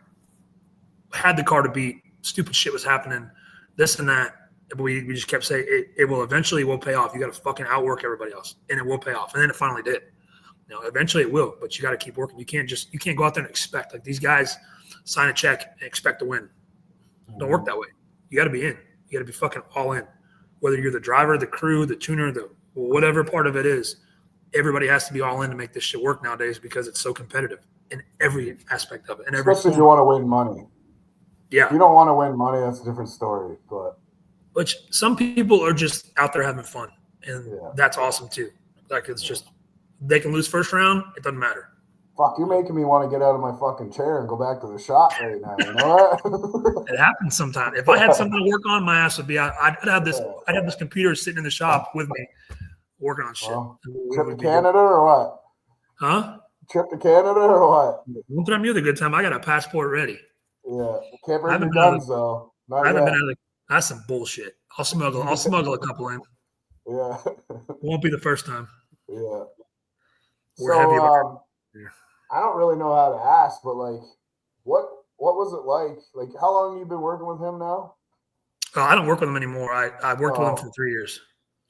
had the car to beat, stupid shit was happening, this and that. But we just kept saying it will eventually pay off. You got to fucking outwork everybody else, and it will pay off. And then it finally did. Eventually it will, but you got to keep working. You can't go out there and expect, like, these guys sign a check and expect to win. Don't work that way. You got to be in. You got to be fucking all in. Whether you're the driver, the crew, the tuner, the whatever part of it is, everybody has to be all in to make this shit work nowadays, because it's so competitive in every aspect of it. And especially if you want to win money. Yeah. If you don't want to win money, that's a different story. Which some people are just out there having fun, and that's awesome too. Like, it's just, they can lose first round, it doesn't matter. Fuck, you're making me want to get out of my fucking chair and go back to the shop right now. You know what? It happens sometimes. If I had something to work on, my ass would be out. I'd have this computer sitting in the shop with me working on shit. Well, trip to Canada or what? Huh? Trip to Canada or what? One time you had a good time. I got a passport ready. Yeah. Can't bring your guns though. I haven't been out of the, that's some bullshit. I'll smuggle a couple in. Yeah. It won't be the first time. Yeah. We're heavy about I don't really know how to ask, but like, what was it like? Like, how long have you been working with him now? I don't work with him anymore. I worked with him for 3 years.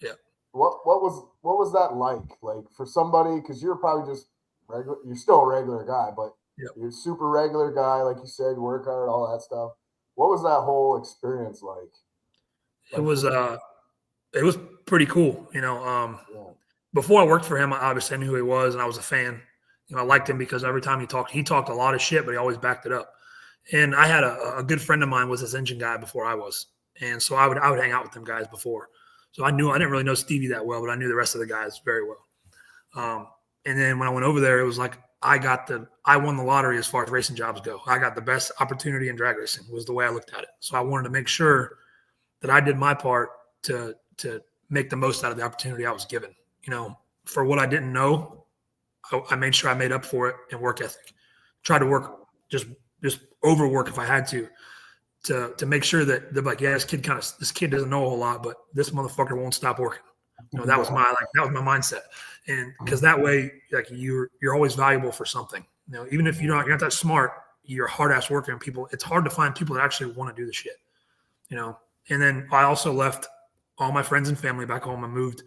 Yeah. What was that like? Like, for somebody, because you're probably just regular. You're still a regular guy, but you're a super regular guy, like you said, work hard, all that stuff. What was that whole experience like? It was pretty cool. Before I worked for him, I obviously knew who he was, and I was a fan. I liked him because every time he talked a lot of shit, but he always backed it up. And I had a good friend of mine was this engine guy before I was, and so I would hang out with them guys before. So I didn't really know Stevie that well, but I knew the rest of the guys very well. And then when I went over there, it was like I won the lottery as far as racing jobs go. I got the best opportunity in drag racing, was the way I looked at it. So I wanted to make sure that I did my part to make the most out of the opportunity I was given. For what I didn't know, I made sure I made up for it in work ethic. Tried to work, just overwork if I had to make sure that they're like, yeah, this kid doesn't know a whole lot, but this motherfucker won't stop working. That was my mindset. And because that way, like, you're always valuable for something. Even if you're not that smart, you're hard ass worker, and it's hard to find people that actually want to do the shit. And then I also left all my friends and family back home and moved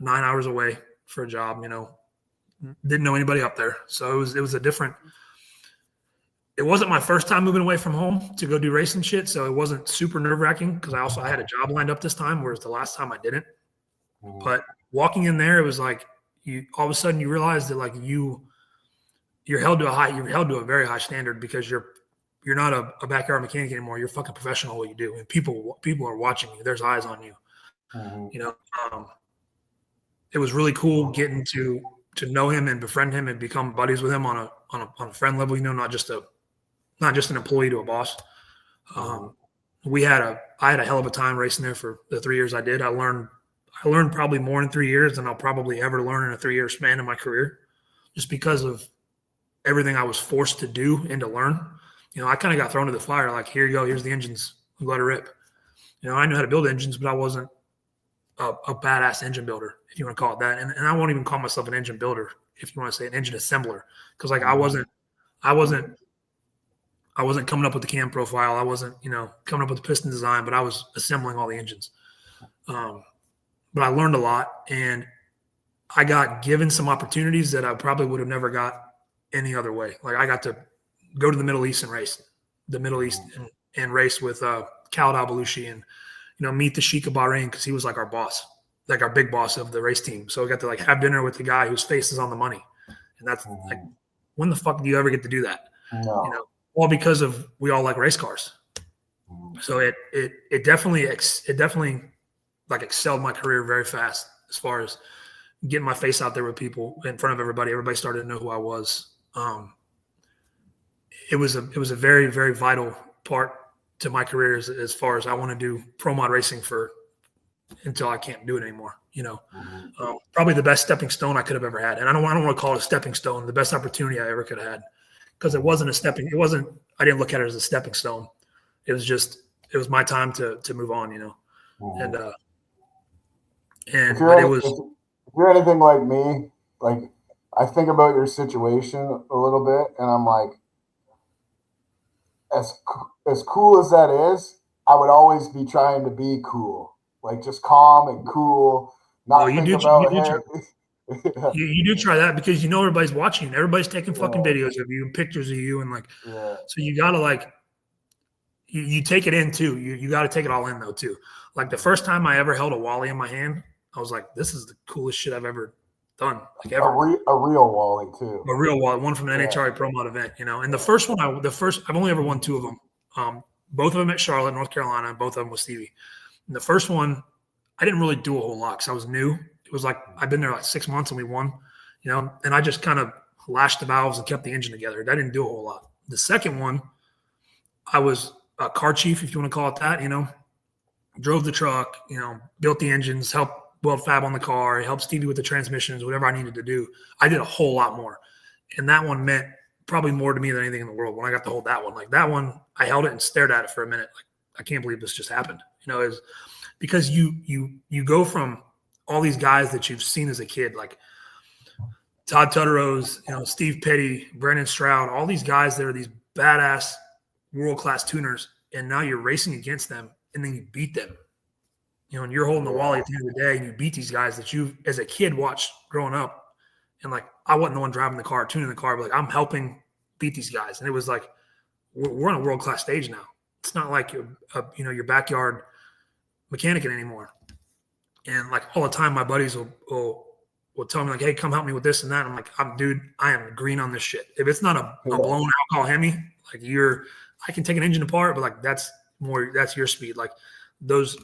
9 hours away for a job. Didn't know anybody up there. So it was it wasn't my first time moving away from home to go do racing shit. So it wasn't super nerve wracking, because I had a job lined up this time, whereas the last time I didn't. But walking in there, it was like, all of a sudden you realize that, like, you're held to a very high standard, because you're not a backyard mechanic anymore. You're fucking professional at what you do, and people are watching you. There's eyes on you. It was really cool getting to know him and befriend him and become buddies with him on a friend level. Not just an employee to a boss. I had a hell of a time racing there for the 3 years I did. I learned probably more in 3 years than I'll probably ever learn in a 3-year span in my career, just because of everything I was forced to do and to learn. I kind of got thrown to the fire. Like, here you go, here's the engines, let it rip. I knew how to build engines, but I wasn't a badass engine builder, if you want to call it that. And I won't even call myself an engine builder, if you want to say an engine assembler, because, like, I wasn't coming up with the cam profile. I wasn't, coming up with the piston design, but I was assembling all the engines. But I learned a lot, and I got given some opportunities that I probably would have never got any other way. Like I got to go to the Middle East and race and race with Khaled Al-Belushi and, meet the Sheikh of Bahrain because he was like our boss, like our big boss of the race team. So I got to like have dinner with the guy whose face is on the money. And that's like, when the fuck do you ever get to do that? No. All because of we all like race cars. So it definitely like excelled my career very fast as far as getting my face out there with people in front of everybody. Everybody started to know who I was. It was a very, very vital part to my career as far as I want to do pro mod racing until I can't do it anymore. Probably the best stepping stone I could have ever had. And I don't want to call it a stepping stone, the best opportunity I ever could have had, because I didn't look at it as a stepping stone. It was my time to move on, if you're anything like me, like I think about your situation a little bit and I'm like, as cool as that is, I would always be trying to be cool, like just calm and cool. You do try that because everybody's watching. Everybody's taking fucking videos of you and pictures of you, and so you gotta like you take it in too. You got to take it all in though too. Like the first time I ever held a Wally in my hand, I was like, "This is the coolest shit I've ever done." Like ever. A real Wally too. A real Wally, one from an NHRA Pro Mod event, And the first one, I've only ever won 2 of them. Both of them at Charlotte, North Carolina, and both of them with Stevie. And the first one, I didn't really do a whole lot because I was new. It was like I've been there like 6 months and we won, And I just kind of lashed the valves and kept the engine together. I didn't do a whole lot. The second one, I was a car chief, if you want to call it that. Drove the truck, built the engines, helped weld fab on the car, helped Stevie with the transmissions, whatever I needed to do. I did a whole lot more, and that one meant probably more to me than anything in the world when I got to hold that one. Like that one, I held it and stared at it for a minute. Like I can't believe this just happened. Is because you go from all these guys that you've seen as a kid, like Todd Tutteros, Steve Petty, Brennan Stroud, all these guys that are these badass world-class tuners, and now you're racing against them, and then you beat them. And you're holding the Wally at the end of the day, and you beat these guys that you, as a kid, watched growing up. And like, I wasn't the one driving the car, tuning the car, but like, I'm helping beat these guys. And it was like, we're on a world-class stage now. It's not like your backyard mechanicing anymore. And like all the time, my buddies will tell me like, "Hey, come help me with this and that." I'm like, "Dude, I am green on this shit. If it's not a blown alcohol Hemi, like I can take an engine apart, but like that's your speed. Like those."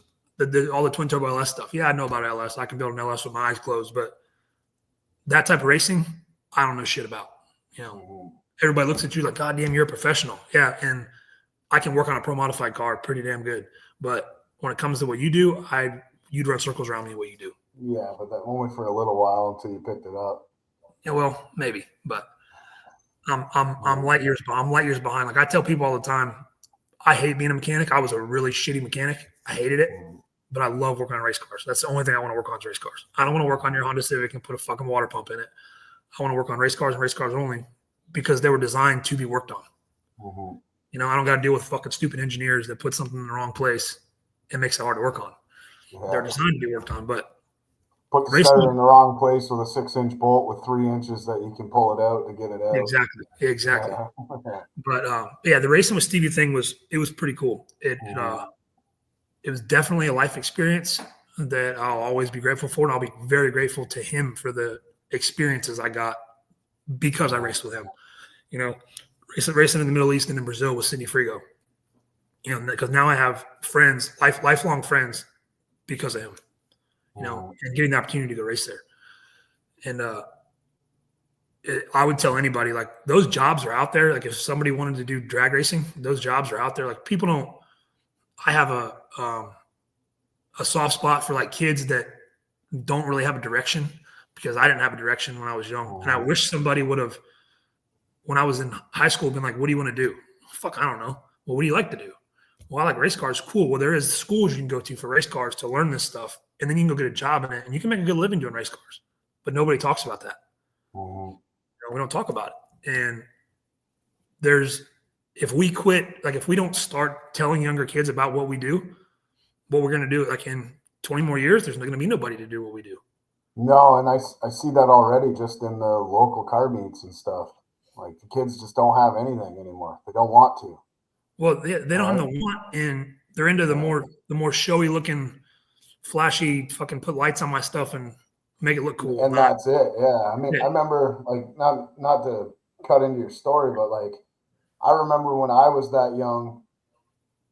All the twin turbo LS stuff. Yeah, I know about LS. I can build an LS with my eyes closed, but that type of racing, I don't know shit about. Everybody looks at you like, "God damn, you're a professional." Yeah, and I can work on a pro modified car pretty damn good. But when it comes to what you do, you'd run circles around me what you do. Yeah, but that only for a little while until you picked it up. Yeah, well, maybe, but I'm light years behind. Like I tell people all the time, I hate being a mechanic. I was a really shitty mechanic. I hated it. But I love working on race cars. That's the only thing I want to work on is race cars. I don't want to work on your Honda Civic and put a fucking water pump in it. I want to work on race cars and race cars only because they were designed to be worked on. I don't got to deal with fucking stupid engineers that put something in the wrong place and makes it hard to work on. They're designed to be worked on, but put the starter in the wrong place with a 6-inch bolt with 3 inches that you can pull it out to get it out. Exactly. But the racing with Stevie thing was pretty cool. It was definitely a life experience that I'll always be grateful for. And I'll be very grateful to him for the experiences I got because I raced with him. Racing in the Middle East and in Brazil with Sidney Frigo. Because now I have friends, lifelong friends because of him, and getting the opportunity to go race there. And I would tell anybody, like, those jobs are out there. Like, if somebody wanted to do drag racing, those jobs are out there. Like, people don't – I have a soft spot for like kids that don't really have a direction because I didn't have a direction when I was young. And I wish somebody would have, when I was in high school, been like, "What do you want to do?" Fuck, I don't know. Well, what do you like to do? Well, I like race cars. Cool. Well, there is schools you can go to for race cars to learn this stuff. And then you can go get a job in it and you can make a good living doing race cars. But nobody talks about that. We don't talk about it. And if we quit, like if we don't start telling younger kids about what we do, what we're going to do, like in 20 more years, there's going to be nobody to do what we do. No, and I see that already just in the local car meets and stuff. Like the kids just don't have anything anymore. They don't want to. Well, they don't have the want, and they're into the more showy looking, flashy, fucking put lights on my stuff and make it look cool. And that's it. Yeah. I mean, I remember, like, not to cut into your story, but like, I remember when I was that young,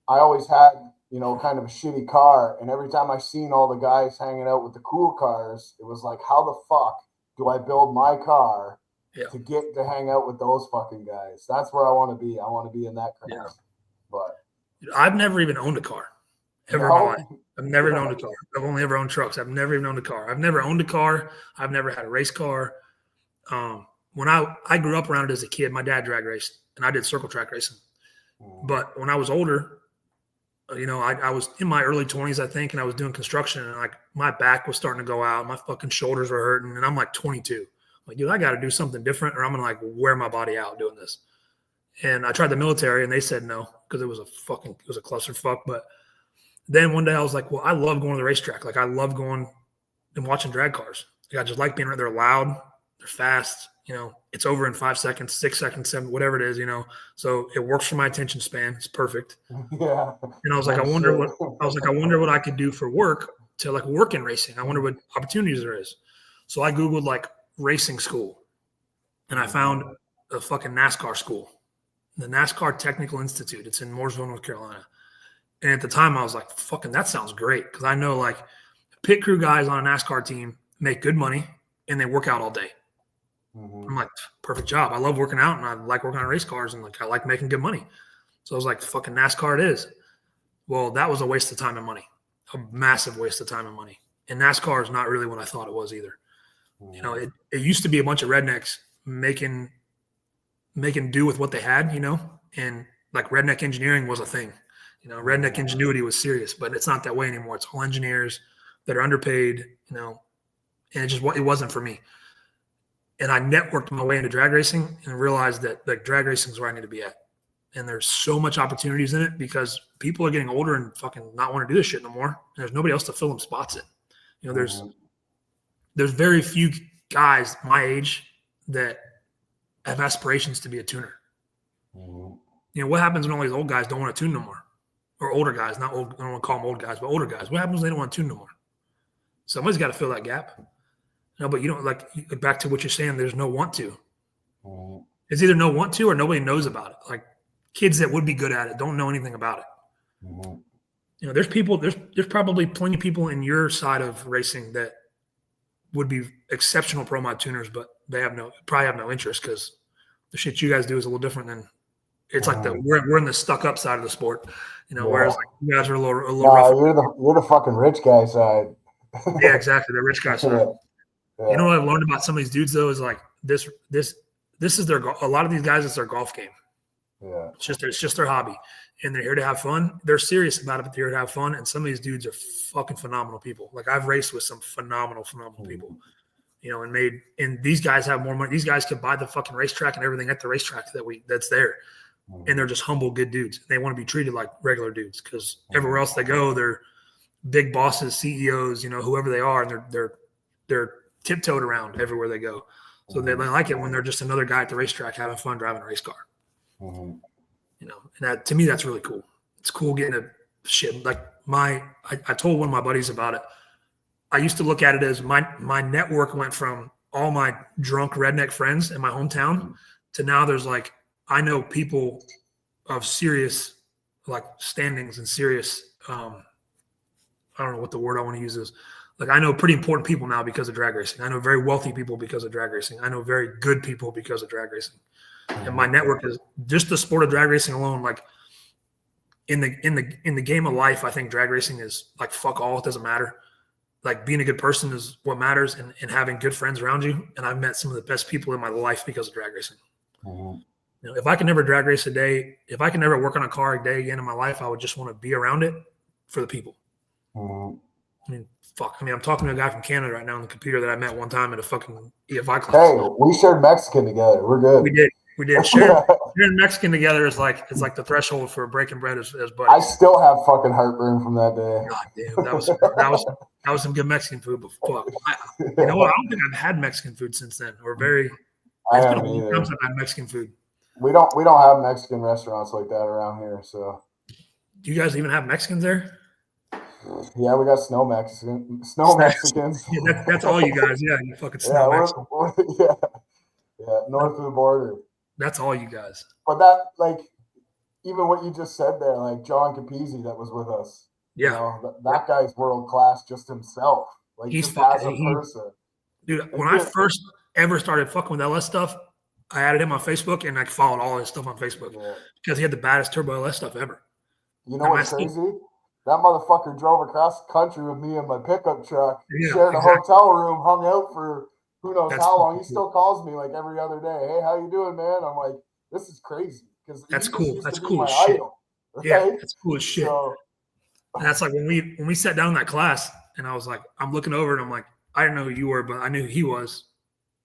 I always had, you know, kind of a shitty car. And every time I seen all the guys hanging out with the cool cars, it was like, how the fuck do I build my car to get to hang out with those fucking guys? That's where I want to be. I want to be in that crowd. Yeah. But I've never even owned a car ever in my life. I've never owned a car. I've only ever owned trucks. I've never even owned a car. I've never owned a car. I've never had a race car. When I grew up around it as a kid, my dad drag raced and I did circle track racing. But when I was older, you know, I was in my early 20s, I think, and I was doing construction, and like my back was starting to go out, my fucking shoulders were hurting, and I'm like 22. I'm like, dude, I got to do something different, or I'm gonna like wear my body out doing this. And I tried the military, and they said no because it was a clusterfuck. But then one day I was like, well, I love going to the racetrack. Like I love going and watching drag cars. Like, I just like being. They're loud, they're fast. You know, it's over in 5 seconds, 6 seconds, 7, whatever it is, you know. So it works for my attention span. It's perfect. Yeah. And I was like, I wonder what I could do for work to like work in racing. I wonder what opportunities there is. So I Googled like racing school and I found a fucking NASCAR school, the NASCAR Technical Institute. It's in Mooresville, North Carolina. And at the time I was like, fucking, that sounds great. Cause I know like pit crew guys on a NASCAR team make good money and they work out all day. I'm like, perfect job. I love working out and I like working on race cars and like I like making good money. So I was like, fucking NASCAR it is. Well, that was a waste of time and money, a massive waste of time and money. And NASCAR is not really what I thought it was either. You know, it used to be a bunch of rednecks making do with what they had, you know, and like redneck engineering was a thing. You know, redneck ingenuity was serious, but it's not that way anymore. It's all engineers that are underpaid, you know, and it wasn't for me. And I networked my way into drag racing and realized that like drag racing is where I need to be at. And there's so much opportunities in it because people are getting older and fucking not want to do this shit no more. And there's nobody else to fill them spots in. You know, there's very few guys my age that have aspirations to be a tuner. You know, what happens when all these old guys don't want to tune no more? Or older guys, not old, I don't want to call them old guys, but older guys. What happens when they don't want to tune no more? Somebody's got to fill that gap. No, but you don't like back to what you're saying. There's no want to. It's either no want to or nobody knows about it. Like kids that would be good at it don't know anything about it. You know, there's probably plenty of people in your side of racing that would be exceptional pro mod tuners, but they probably have no interest because the shit you guys do is a little different than it's like we're in the stuck up side of the sport. You know, whereas like you guys are a little rough. You're the fucking rich guy side. Yeah, exactly. The rich guy side. You know what I've learned about some of these dudes though is like this is a lot of these guys, it's their golf game. Yeah. It's just their hobby. And they're here to have fun. They're serious about it, but they're here to have fun. And some of these dudes are fucking phenomenal people. Like I've raced with some phenomenal people, you know, and these guys have more money. These guys could buy the fucking racetrack and everything at the racetrack that's there. And they're just humble, good dudes. They want to be treated like regular dudes because everywhere else they go, they're big bosses, CEOs, you know, whoever they are. And they're tiptoed around everywhere they go. So they like it when they're just another guy at the racetrack having fun driving a race car. You know, and that to me, that's really cool. It's cool getting a shit. Like I told one of my buddies about it. I used to look at it as my network went from all my drunk redneck friends in my hometown to now there's like, I know people of serious like standings and serious, I don't know what the word I want to use is. Like I know pretty important people now because of drag racing. I know very wealthy people because of drag racing. I know very good people because of drag racing. And my network is just the sport of drag racing alone. Like in the game of life, I think drag racing is like fuck all. It doesn't matter. Like being a good person is what matters, and having good friends around you. And I've met some of the best people in my life because of drag racing. You know, if I could never drag race a day, if I could never work on a car a day again in my life, I would just want to be around it for the people. I mean, fuck. I mean, I'm talking to a guy from Canada right now on the computer that I met one time at a fucking EFI class. Hey, we shared Mexican together. We're good. We did. Sharing Mexican together is like the threshold for breaking bread as buddies. I still have fucking heartburn from that day. God damn, that was some good Mexican food. But fuck, you know what? I don't think I've had Mexican food since then, or very. It's been a long time since I've had Mexican food. We don't have Mexican restaurants like that around here. So, do you guys even have Mexicans there? Yeah, we got snow Mexicans. Yeah, that's all you guys. Yeah, you fucking snow Mexicans. Yeah, north of the border. That's all you guys. But that, like, even what you just said there, like John Capizzi that was with us. Yeah, you know, that guy's world class just himself. Like, he's just fucking as a person. Dude, when I first ever started fucking with LS stuff, I added him on Facebook and I followed all his stuff on Facebook because he had the baddest turbo LS stuff ever. You know what's crazy? That motherfucker drove across the country with me in my pickup truck, shared a hotel room, hung out for who knows how long. He still calls me like every other day. Hey, how you doing, man? I'm like, this is crazy because that's cool. That's cool as shit. Idol, right? Yeah, that's cool as shit. So, and that's like when we sat down in that class, and I was like, I'm looking over, and I'm like, I didn't know who you were, but I knew who he was.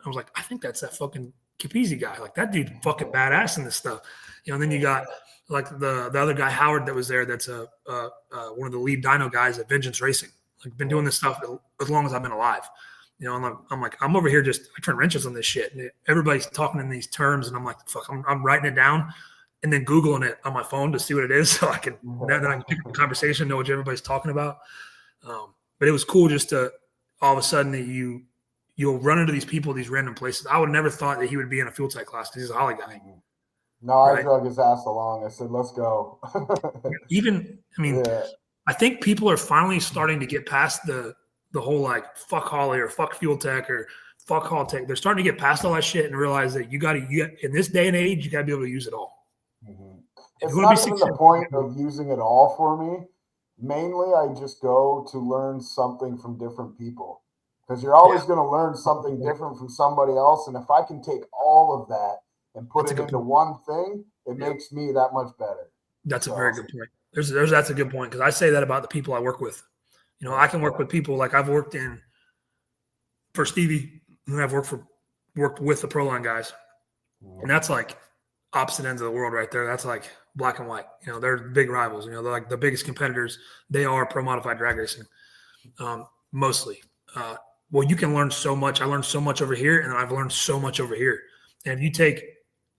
I was like, I think that's that fucking Capizzi guy. Like, that dude fucking badass in this stuff. You know, and then you got like the other guy, Howard, that was there. That's one of the lead dyno guys at Vengeance Racing. Like, been doing this stuff as long as I've been alive. You know, I'm like, I'm over here just I turn wrenches on this shit. And everybody's talking in these terms, and I'm like, fuck, I'm writing it down and then Googling it on my phone to see what it is, so I can then I can pick up the conversation, know what everybody's talking about. But it was cool just to all of a sudden that you'll run into these people, these random places. I would have never thought that he would be in a fuel tech class because he's a Holly guy. No, I drug his ass along. I said, let's go. I think people are finally starting to get past the whole like fuck Holly or fuck fuel tech or fuck Hall tech. They're starting to get past all that shit and realize that you in this day and age, you got to be able to use it all. It's not even the point of using it all for me. Mainly, I just go to learn something from different people because you're always going to learn something different from somebody else. And if I can take all of that and put it into one thing, it makes me that much better. That's a very good point. That's a good point because I say that about the people I work with. You know, I can work with people like I've worked for Stevie, who I've worked with the Proline guys, and that's like opposite ends of the world right there. That's like black and white. You know, they're big rivals. You know, they're like the biggest competitors. They are pro modified drag racing, mostly. Well, you can learn so much. I learned so much over here, and I've learned so much over here. And if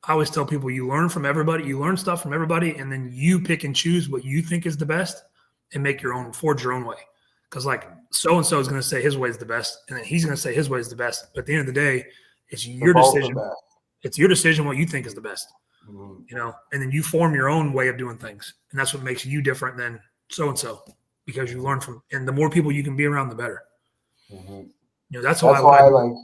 I always tell people, you learn from everybody. You learn stuff from everybody, and then you pick and choose what you think is the best and forge your own way. Because like so-and-so is going to say his way is the best, and then he's going to say his way is the best. But at the end of the day, it's your decision. It's your decision what you think is the best. You know, and then you form your own way of doing things. And that's what makes you different than so-and-so because you learn from, and the more people you can be around, the better. You know, that's why like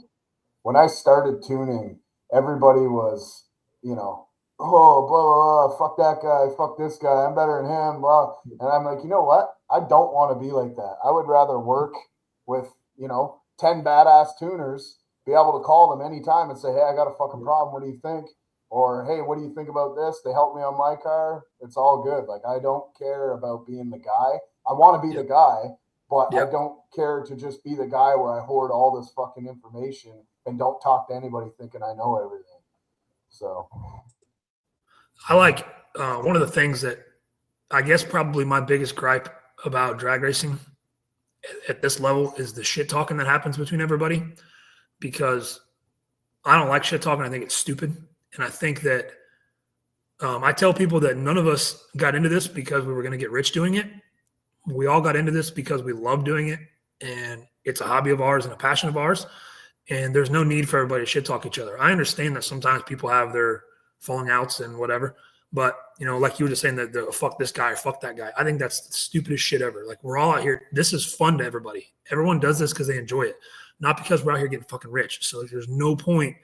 when I started tuning, everybody was, you know, oh, blah, blah, blah, fuck that guy, fuck this guy, I'm better than him, blah. And I'm like, you know what? I don't want to be like that. I would rather work with, 10 badass tuners, be able to call them anytime and say, hey, I got a fucking problem. What do you think? Or, hey, what do you think about this? They help me on my car. It's all good. Like, I don't care about being the guy. I want to be the guy, but I don't care to just be the guy where I hoard all this fucking information and don't talk to anybody thinking I know everything. So I like one of the things that I guess probably my biggest gripe about drag racing at this level is the shit talking that happens between everybody, because I don't like shit talking. I think it's stupid. And I think that I tell people that none of us got into this because we were going to get rich doing it. We all got into this because we love doing it, and it's a hobby of ours and a passion of ours. And there's no need for everybody to shit talk each other. I understand that sometimes people have their falling outs and whatever, but like you were just saying that the fuck this guy or fuck that guy. I think that's the stupidest shit ever. Like, we're all out here. This is fun to everybody. Everyone does this because they enjoy it, not because we're out here getting fucking rich. So there's no point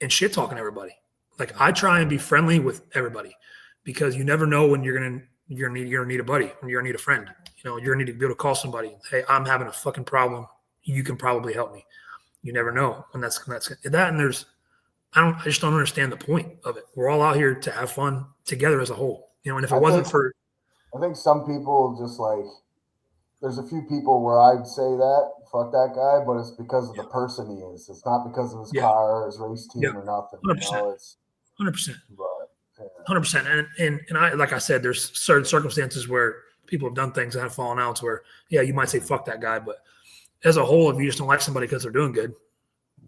in shit talking everybody. Like, I try and be friendly with everybody because you never know when you're gonna need a buddy, when you're gonna need a friend. You're gonna need to be able to call somebody. Hey, I'm having a fucking problem. You can probably help me. You never know when that's that. And I just don't understand the point of it. We're all out here to have fun together as a whole. And if it wasn't for, I think some people just like, there's a few people where I'd say that fuck that guy, but it's because of the person he is. It's not because of his car or his race team or nothing. 100%. 100%. And I, like I said, there's certain circumstances where people have done things that have fallen outs where, you might say fuck that guy, but as a whole, if you just don't like somebody because they're doing good,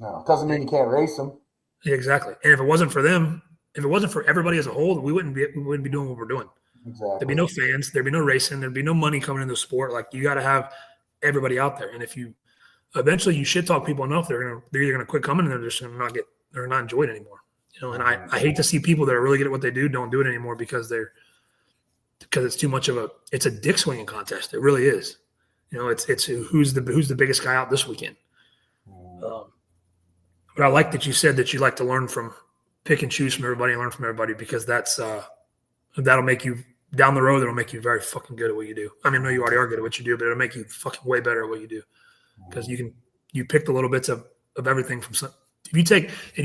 no, it doesn't mean you can't race them. Yeah, exactly. And if it wasn't for them, if it wasn't for everybody as a whole, we wouldn't be doing what we're doing. Exactly. There'd be no fans. There'd be no racing. There'd be no money coming into the sport. Like, you got to have everybody out there. And if you eventually you shit talk people enough, they're either gonna quit coming and they're just gonna they're not enjoyed anymore. You know, and I hate to see people that are really good at what they do don't do it anymore because it's too much of it's a dick swinging contest. It really is. You know, it's who's the biggest guy out this weekend. But I like that you said that you like to learn from, pick and choose from everybody and learn from everybody, because that'll make you down the road. It'll make you very fucking good at what you do. I mean, I know you already are good at what you do, but it'll make you fucking way better at what you do, because you pick the little bits of everything from some. If you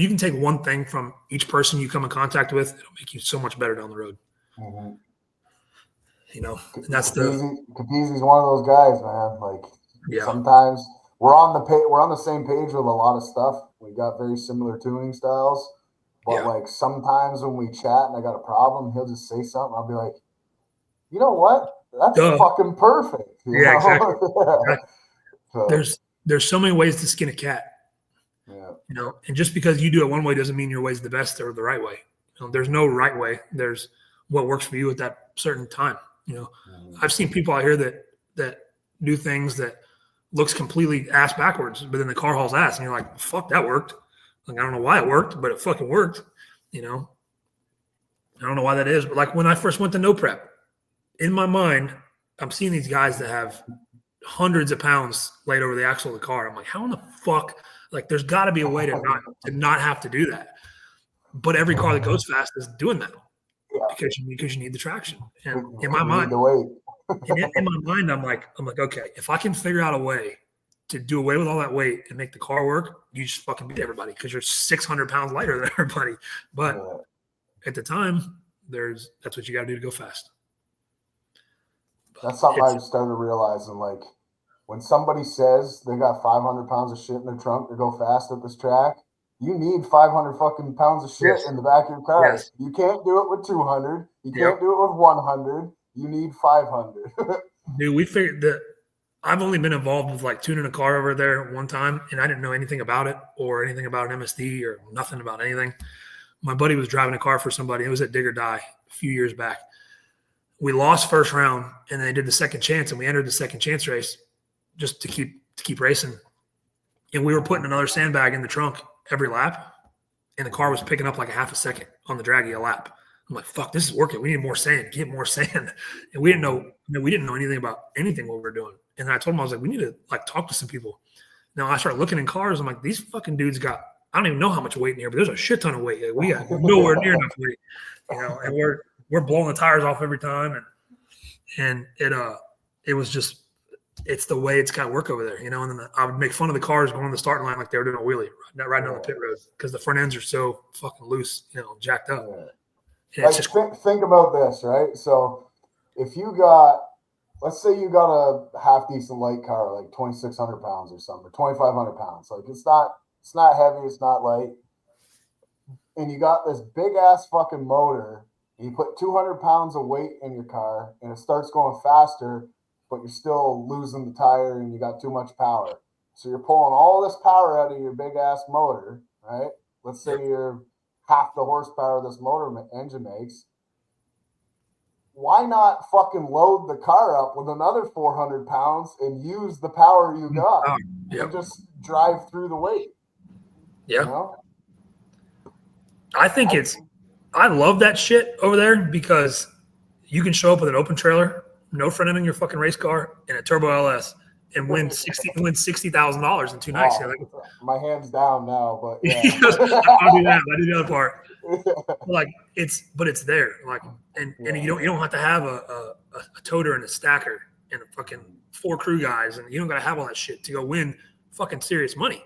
can take one thing from each person you come in contact with, it'll make you so much better down the road. Mm-hmm. You know, and that's Capizzi's one of those guys, man. Like, yeah. Sometimes we're on the same page with a lot of stuff. We got very similar tuning styles, but like sometimes when we chat and I got a problem, he'll just say something. I'll be like, you know what? That's fucking perfect. You know? Exactly. Yeah. So, there's so many ways to skin a cat. Yeah. You know, and just because you do it one way doesn't mean your way's the best or the right way. You know, there's no right way. There's what works for you at that certain time. You know, I've seen people out here that do things that looks completely ass backwards, but then the car hauls ass, and you're like, fuck, that worked. Like, I don't know why it worked, but it fucking worked. You know, I don't know why that is, but like when I first went to no prep, in my mind, I'm seeing these guys that have hundreds of pounds laid over the axle of the car. I'm like, how in the fuck? Like, there's got to be a way to not have to do that. But every car that goes fast is doing that because you need the traction. And in my mind, I'm like, okay, if I can figure out a way to do away with all that weight and make the car work, you just fucking beat everybody because you're 600 pounds lighter than everybody. But at the time, that's what you got to do to go fast. That's something I started realizing. Like, when somebody says they got 500 pounds of shit in their trunk to go fast at this track, you need 500 fucking pounds of shit in the back of your car. Yes. You can't do it with 200. You can't do it with 100. You need 500. Dude, we figured that I've only been involved with like tuning a car over there one time, and I didn't know anything about it or anything about an MSD or nothing about anything. My buddy was driving a car for somebody. It was at Dig or Die a few years back. We lost first round, and they did the second chance, and we entered the second chance race just to keep racing. And we were putting another sandbag in the trunk every lap, and the car was picking up like a half a second on the draggy a lap. I'm like, fuck, this is working. We need more sand. Get more sand. And we didn't know anything about anything what we were doing. And I told him, I was like, we need to like talk to some people. Now I started looking in cars. I'm like, these fucking dudes got, I don't even know how much weight in here, but there's a shit ton of weight. Like, we got nowhere near enough weight, you know, and we're blowing the tires off every time. And it was just, it's the way it's got to work over there, you know. And then I would make fun of the cars going on the starting line like they were doing a wheelie, riding on the pit road, because the front ends are so fucking loose, you know, jacked up. Yeah, like, think about this, right? So if you got, let's say you got a half decent light car, like 2,600 pounds or something, or 2,500 pounds. Like, it's not heavy, it's not light, and you got this big ass fucking motor, and you put 200 pounds of weight in your car, and it starts going faster, but you're still losing the tire and you got too much power. So you're pulling all this power out of your big ass motor, right? Let's say you're half the horsepower this motor engine makes. Why not fucking load the car up with another 400 pounds and use the power you got and just drive through the weight? Yeah. You know? I love that shit over there, because you can show up with an open trailer, no front end in your fucking race car, and a turbo LS, and win $60,000 in 2 nights. Oh, like, my hands down now, but yeah. I don't do that. I do the other part. Like, it's there. Like, and you don't have to have a toter and a stacker and a fucking 4 crew guys, and you don't got to have all that shit to go win fucking serious money.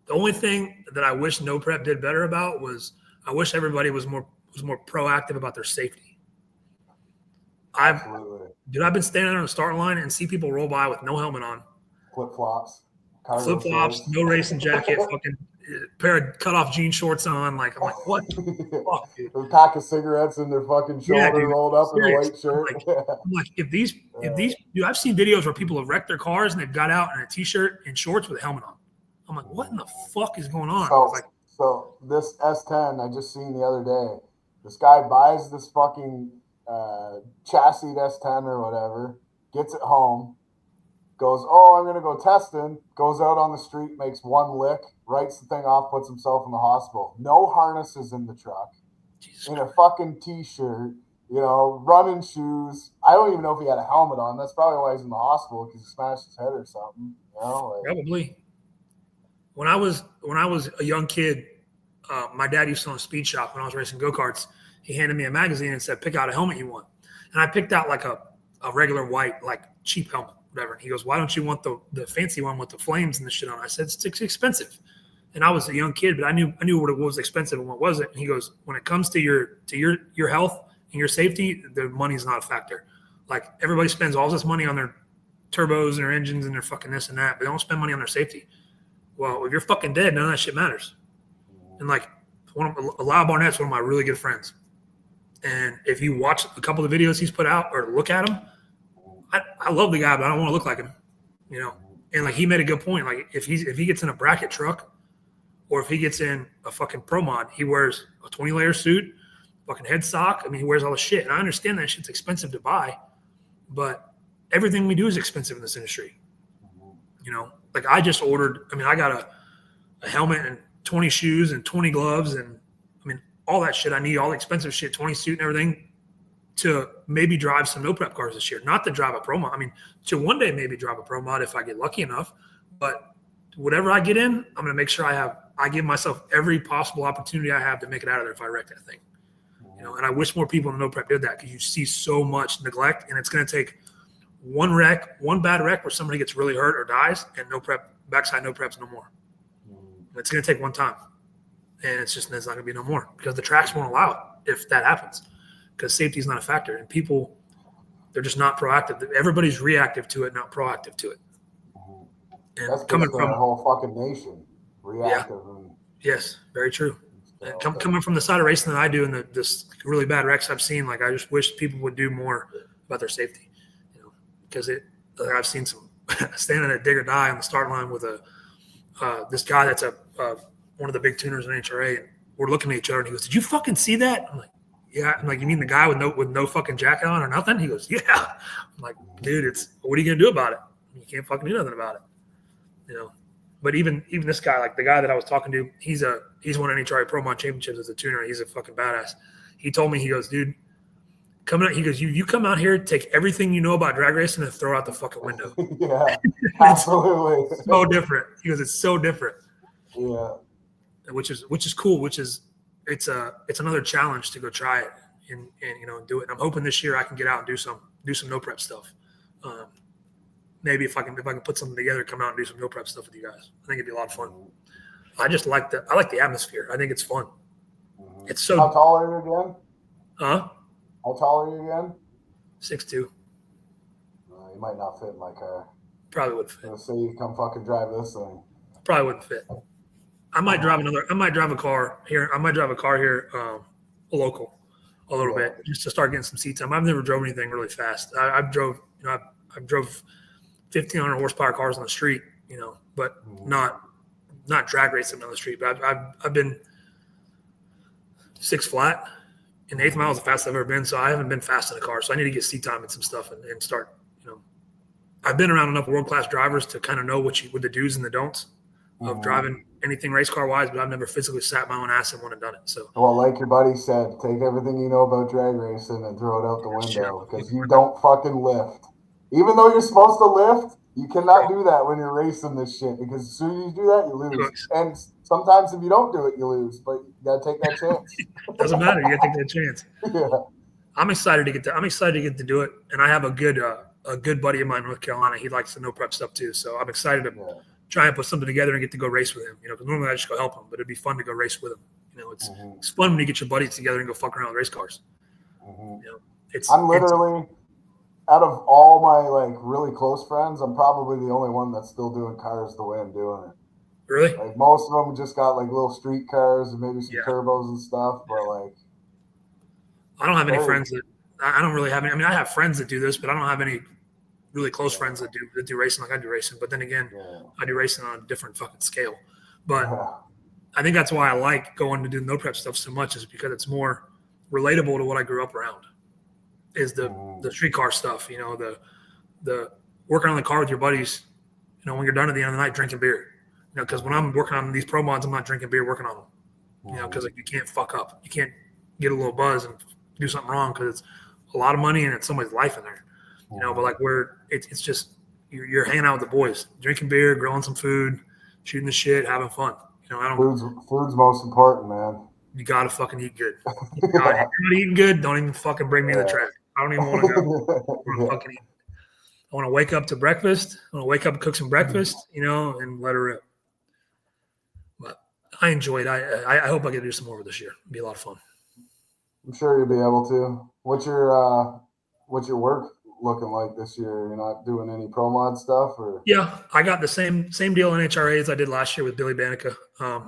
The only thing that I wish No Prep did better about was, I wish everybody was more proactive about their safety. I've been standing on the start line and see people roll by with no helmet on, flip-flops, no racing jacket, fucking pair of cut-off jean shorts on. Like, I'm like, what the fuck, dude? A pack of cigarettes in their fucking shoulder, rolled up in a white shirt. I'm like, if these, dude, I've seen videos where people have wrecked their cars and they've got out in a t-shirt and shorts with a helmet on. I'm like, what in the fuck is going on? So this S10 I just seen the other day. This guy buys this fucking chassis S10 or whatever, gets it home, goes, oh, I'm going to go testing, goes out on the street, makes one lick, writes the thing off, puts himself in the hospital. No harnesses in the truck, in a fucking T-shirt, running shoes. I don't even know if he had a helmet on. That's probably why he's in the hospital, because he smashed his head or something. Probably. When I was a young kid, my dad used to own a speed shop when I was racing go-karts. He handed me a magazine and said, pick out a helmet you want. And I picked out like a regular white, like cheap helmet, whatever. And he goes, why don't you want the fancy one with the flames and the shit on? I said, it's expensive. And I was a young kid, but I knew what it was expensive and what wasn't. And he goes, when it comes to your health and your safety, the money's not a factor. Like everybody spends all this money on their turbos and their engines and their fucking this and that, but they don't spend money on their safety. Well, if you're fucking dead, none of that shit matters. And like Lyle Barnett's one of my really good friends. And if you watch a couple of the videos he's put out or look at him, I love the guy, but I don't want to look like him, And like he made a good point. Like if he gets in a bracket truck or if he gets in a fucking pro mod, he wears a 20-layer suit, fucking head sock. I mean, he wears all the shit. And I understand that shit's expensive to buy, but everything we do is expensive in this industry. Like I just ordered, I got a helmet and 20 shoes and 20 gloves and all that shit I need, all the expensive shit, 20 suit and everything to maybe drive some no prep cars this year. Not to drive a pro mod. To one day maybe drive a pro mod if I get lucky enough. But whatever I get in, I'm going to make sure I give myself every possible opportunity I have to make it out of there if I wreck that thing. And I wish more people in no prep did that because you see so much neglect, and it's going to take one bad wreck where somebody gets really hurt or dies, and no prep, backside no preps no more. It's going to take one time. And there's not going to be no more because the tracks won't allow it if that happens because safety is not a factor. And people, they're just not proactive. Everybody's reactive to it, not proactive to it. And that's coming from the whole fucking nation, reactive. Yeah. Yes, very true. Coming from the side of racing that I do and this really bad wrecks I've seen, like I just wish people would do more about their safety, because I've seen some standing at dig or die on the start line with this guy that's one of the big tuners in HRA, and we're looking at each other and he goes, did you fucking see that? I'm like, yeah. I'm like, you mean the guy with no fucking jacket on or nothing? He goes, yeah. I'm like, dude, what are you going to do about it? You can't fucking do nothing about it. But even this guy, like the guy that I was talking to, he's won NHRA Pro Mod championships as a tuner. He's a fucking badass. He told me, he goes, dude, he goes, you come out here, take everything you know about drag racing and throw out the fucking window. Yeah, absolutely. So different. He goes, it's so different. Yeah. Which is cool. It's another challenge to go try it and do it. And I'm hoping this year I can get out and do some no prep stuff. Maybe if I can put something together, come out and do some no prep stuff with you guys. I think it'd be a lot of fun. I like the atmosphere. I think it's fun. It's so. How tall are you again? Huh? How tall are you again? 6'2". You might not fit in my car. Probably wouldn't fit. Let's say you come fucking drive this thing. Probably wouldn't fit. I might drive a car here. A local, a little bit, just to start getting some seat time. I've never drove anything really fast. I've drove 1,500 horsepower cars on the street, but not drag racing on the street. But I've been 6 flat, and 8th mile is the fastest I've ever been. So I haven't been fast in a car. So I need to get seat time and some stuff and start. I've been around enough world class drivers to kind of know what the do's and the don'ts of driving anything race car wise, but I've never physically sat my own ass and went and done it. So, well, like your buddy said, take everything you know about drag racing and throw it out the window because you don't fucking lift. Even though you're supposed to lift, you cannot do that when you're racing this shit because as soon as you do that, you lose. And sometimes if you don't do it, you lose, but you gotta take that chance. Doesn't matter. You gotta take that chance. Yeah. I'm excited to get to do it, and I have a good buddy of mine in North Carolina. He likes the no prep stuff too, so I'm excited to try and put something together and get to go race with him. Because normally I just go help him, but it'd be fun to go race with him. It's fun when you get your buddies together and go fuck around with race cars. I'm literally out of all my really close friends, I'm probably the only one that's still doing cars the way I'm doing it. Really? Most of them just got little street cars and maybe some turbos and stuff, but I don't have any friends that I don't really have any. I have friends that do this, but I don't have any really close friends that do racing like I do racing. But then again, I do racing on a different fucking scale. But I think that's why I like going to do no prep stuff so much, is because it's more relatable to what I grew up around. Is the streetcar stuff, you know, the working on the car with your buddies, you know, when you're done at the end of the night drinking beer, you know, because when I'm working on these pro mods, I'm not drinking beer working on them, you know, because like, you can't fuck up, you can't get a little buzz and do something wrong because it's a lot of money and it's somebody's life in there, you know. But like it's just you're hanging out with the boys, drinking beer, grilling some food, shooting the shit, having fun. You know, food's most important, man. You gotta fucking eat good. If you're not eating good, don't even fucking bring me in the track. I don't even want to go. I want to fucking eat. I want to wake up to breakfast. I want to wake up and cook some breakfast, you know, and let her rip. But I enjoyed it. I hope I get to do some more this year. It'll be a lot of fun. I'm sure you'll be able to. What's your work looking like this year? You're not doing any pro mod stuff, or? Yeah, I got the same deal in HRA as I did last year with Billy Banica,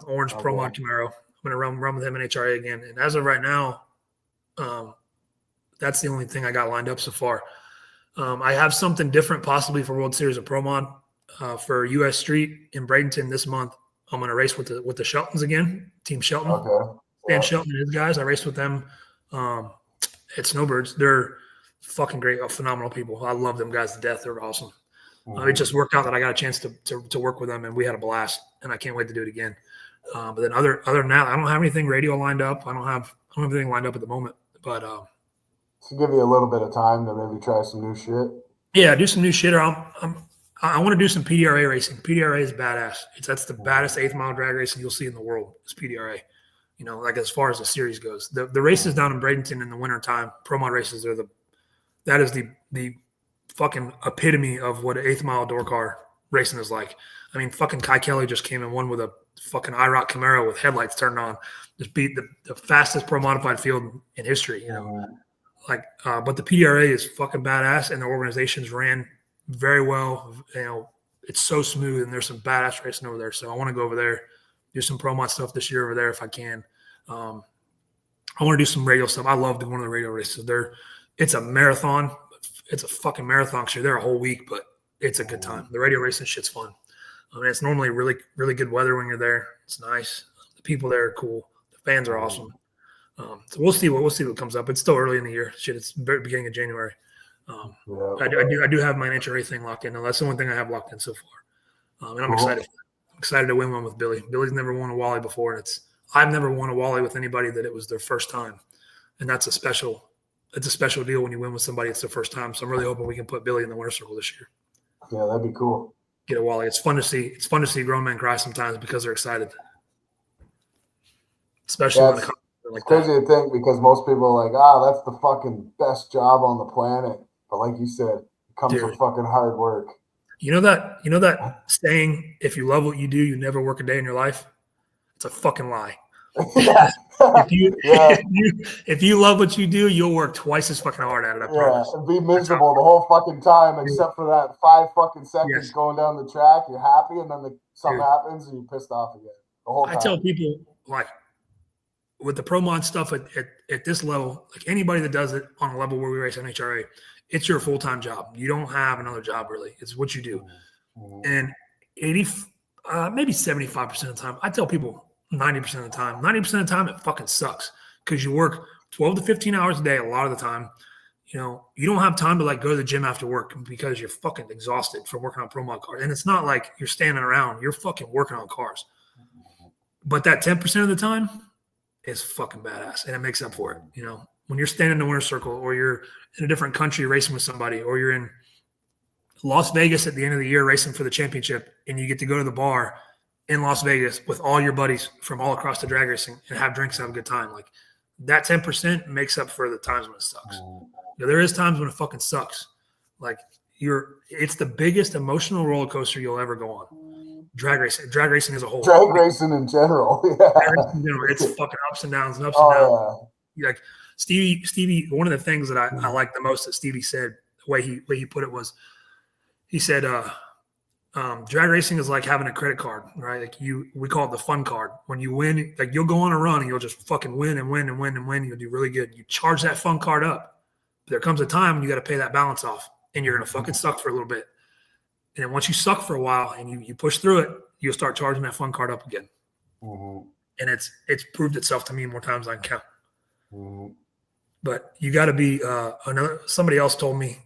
Orange Pro Mod Camaro. I'm going to run with him in HRA again. And as of right now, that's the only thing I got lined up so far. I have something different possibly for World Series of Pro Mod for US Street in Bradenton this month. I'm going to race with the Sheltons again, Team Shelton. Okay. Stan Shelton and his guys. I raced with them at Snowbirds. They're fucking great, phenomenal people. I love them guys to death. They're awesome. It just worked out that I got a chance to work with them, and we had a blast, and I can't wait to do it again. But then other than that, I don't have anything radio lined up. I don't have anything lined up at the moment. But to give you a little bit of time to maybe try some new shit. Yeah, do some new shit. Or I want to do some PDRA racing. PDRA is badass. That's the baddest 8th mile drag racing you'll see in the world. Is PDRA. You know, like as far as the series goes, the races down in Bradenton in the wintertime, pro mod races are that is the fucking epitome of what an 8th mile door car racing is like. I mean, fucking Kai Kelly just came and won with a fucking IROC Camaro with headlights turned on. Just beat the fastest pro modified field in history, you know. But the PDRA is fucking badass, and the organizations ran very well. You know, it's so smooth, and there's some badass racing over there. So I want to go over there, do some pro mod stuff this year over there if I can. I want to do some radio stuff. I love doing one of the radio races. It's a marathon. It's a fucking marathon. So you're there a whole week, but it's a good time. The radio racing shit's fun. I mean, it's normally really, really good weather when you're there. It's nice. The people there are cool. The fans are awesome. So we'll see what comes up. It's still early in the year. Shit, it's very beginning of January. I do have my HRA thing locked in. And that's the one thing I have locked in so far. And I'm excited. I'm excited to win one with Billy. Billy's never won a Wally before, and I've never won a Wally with anybody that it was their first time, and that's a special deal when you win with somebody it's their first time. So I'm really hoping we can put Billy in the winner's circle this year. Yeah, that'd be cool. Get a Wally. It's fun to see. It's fun to see grown men cry sometimes because they're excited, especially when it like crazy to think because most people are like, that's the fucking best job on the planet. But like you said, it comes with fucking hard work. You know that saying, if you love what you do, you never work a day in your life? It's a fucking lie. Yeah. If you love what you do, you'll work twice as fucking hard at it. I promise. And be miserable the whole fucking time except for that 5 fucking seconds going down the track. You're happy, and then something happens and you're pissed off again. The whole time. I tell people, like, with the pro mod stuff at this level, like anybody that does it on a level where we race on HRA, it's your full-time job. You don't have another job really. It's what you do. And maybe 75% of the time, I tell people 90% of the time. 90% of the time, it fucking sucks because you work 12 to 15 hours a day a lot of the time. You know, you don't have time to like go to the gym after work because you're fucking exhausted from working on pro mod cars. And it's not like you're standing around. You're fucking working on cars. But that 10% of the time is fucking badass, and it makes up for it. You know, when you're standing in the winner's circle, or you're in a different country racing with somebody, or you're in Las Vegas at the end of the year racing for the championship, and you get to go to the bar in Las Vegas with all your buddies from all across the drag racing and have drinks and have a good time. Like that 10% makes up for the times when it sucks. You know, there is times when it fucking sucks. Like it's the biggest emotional roller coaster you'll ever go on. Drag racing as a whole. Drag racing in general. Yeah. Drag racing in general, it's fucking ups and downs and ups and downs. Yeah. Like Stevie, one of the things that I like the most that Stevie said, the way he put it was, he said, drag racing is like having a credit card, right? Like we call it the fun card. When you win, like you'll go on a run and you'll just fucking win and win and win and win. You'll do really good. You charge that fun card up. But there comes a time when you got to pay that balance off, and you're gonna fucking suck for a little bit. And then once you suck for a while and you push through it, you'll start charging that fun card up again. and it's proved itself to me more times than I can count. Mm-hmm. But you got to be somebody else told me,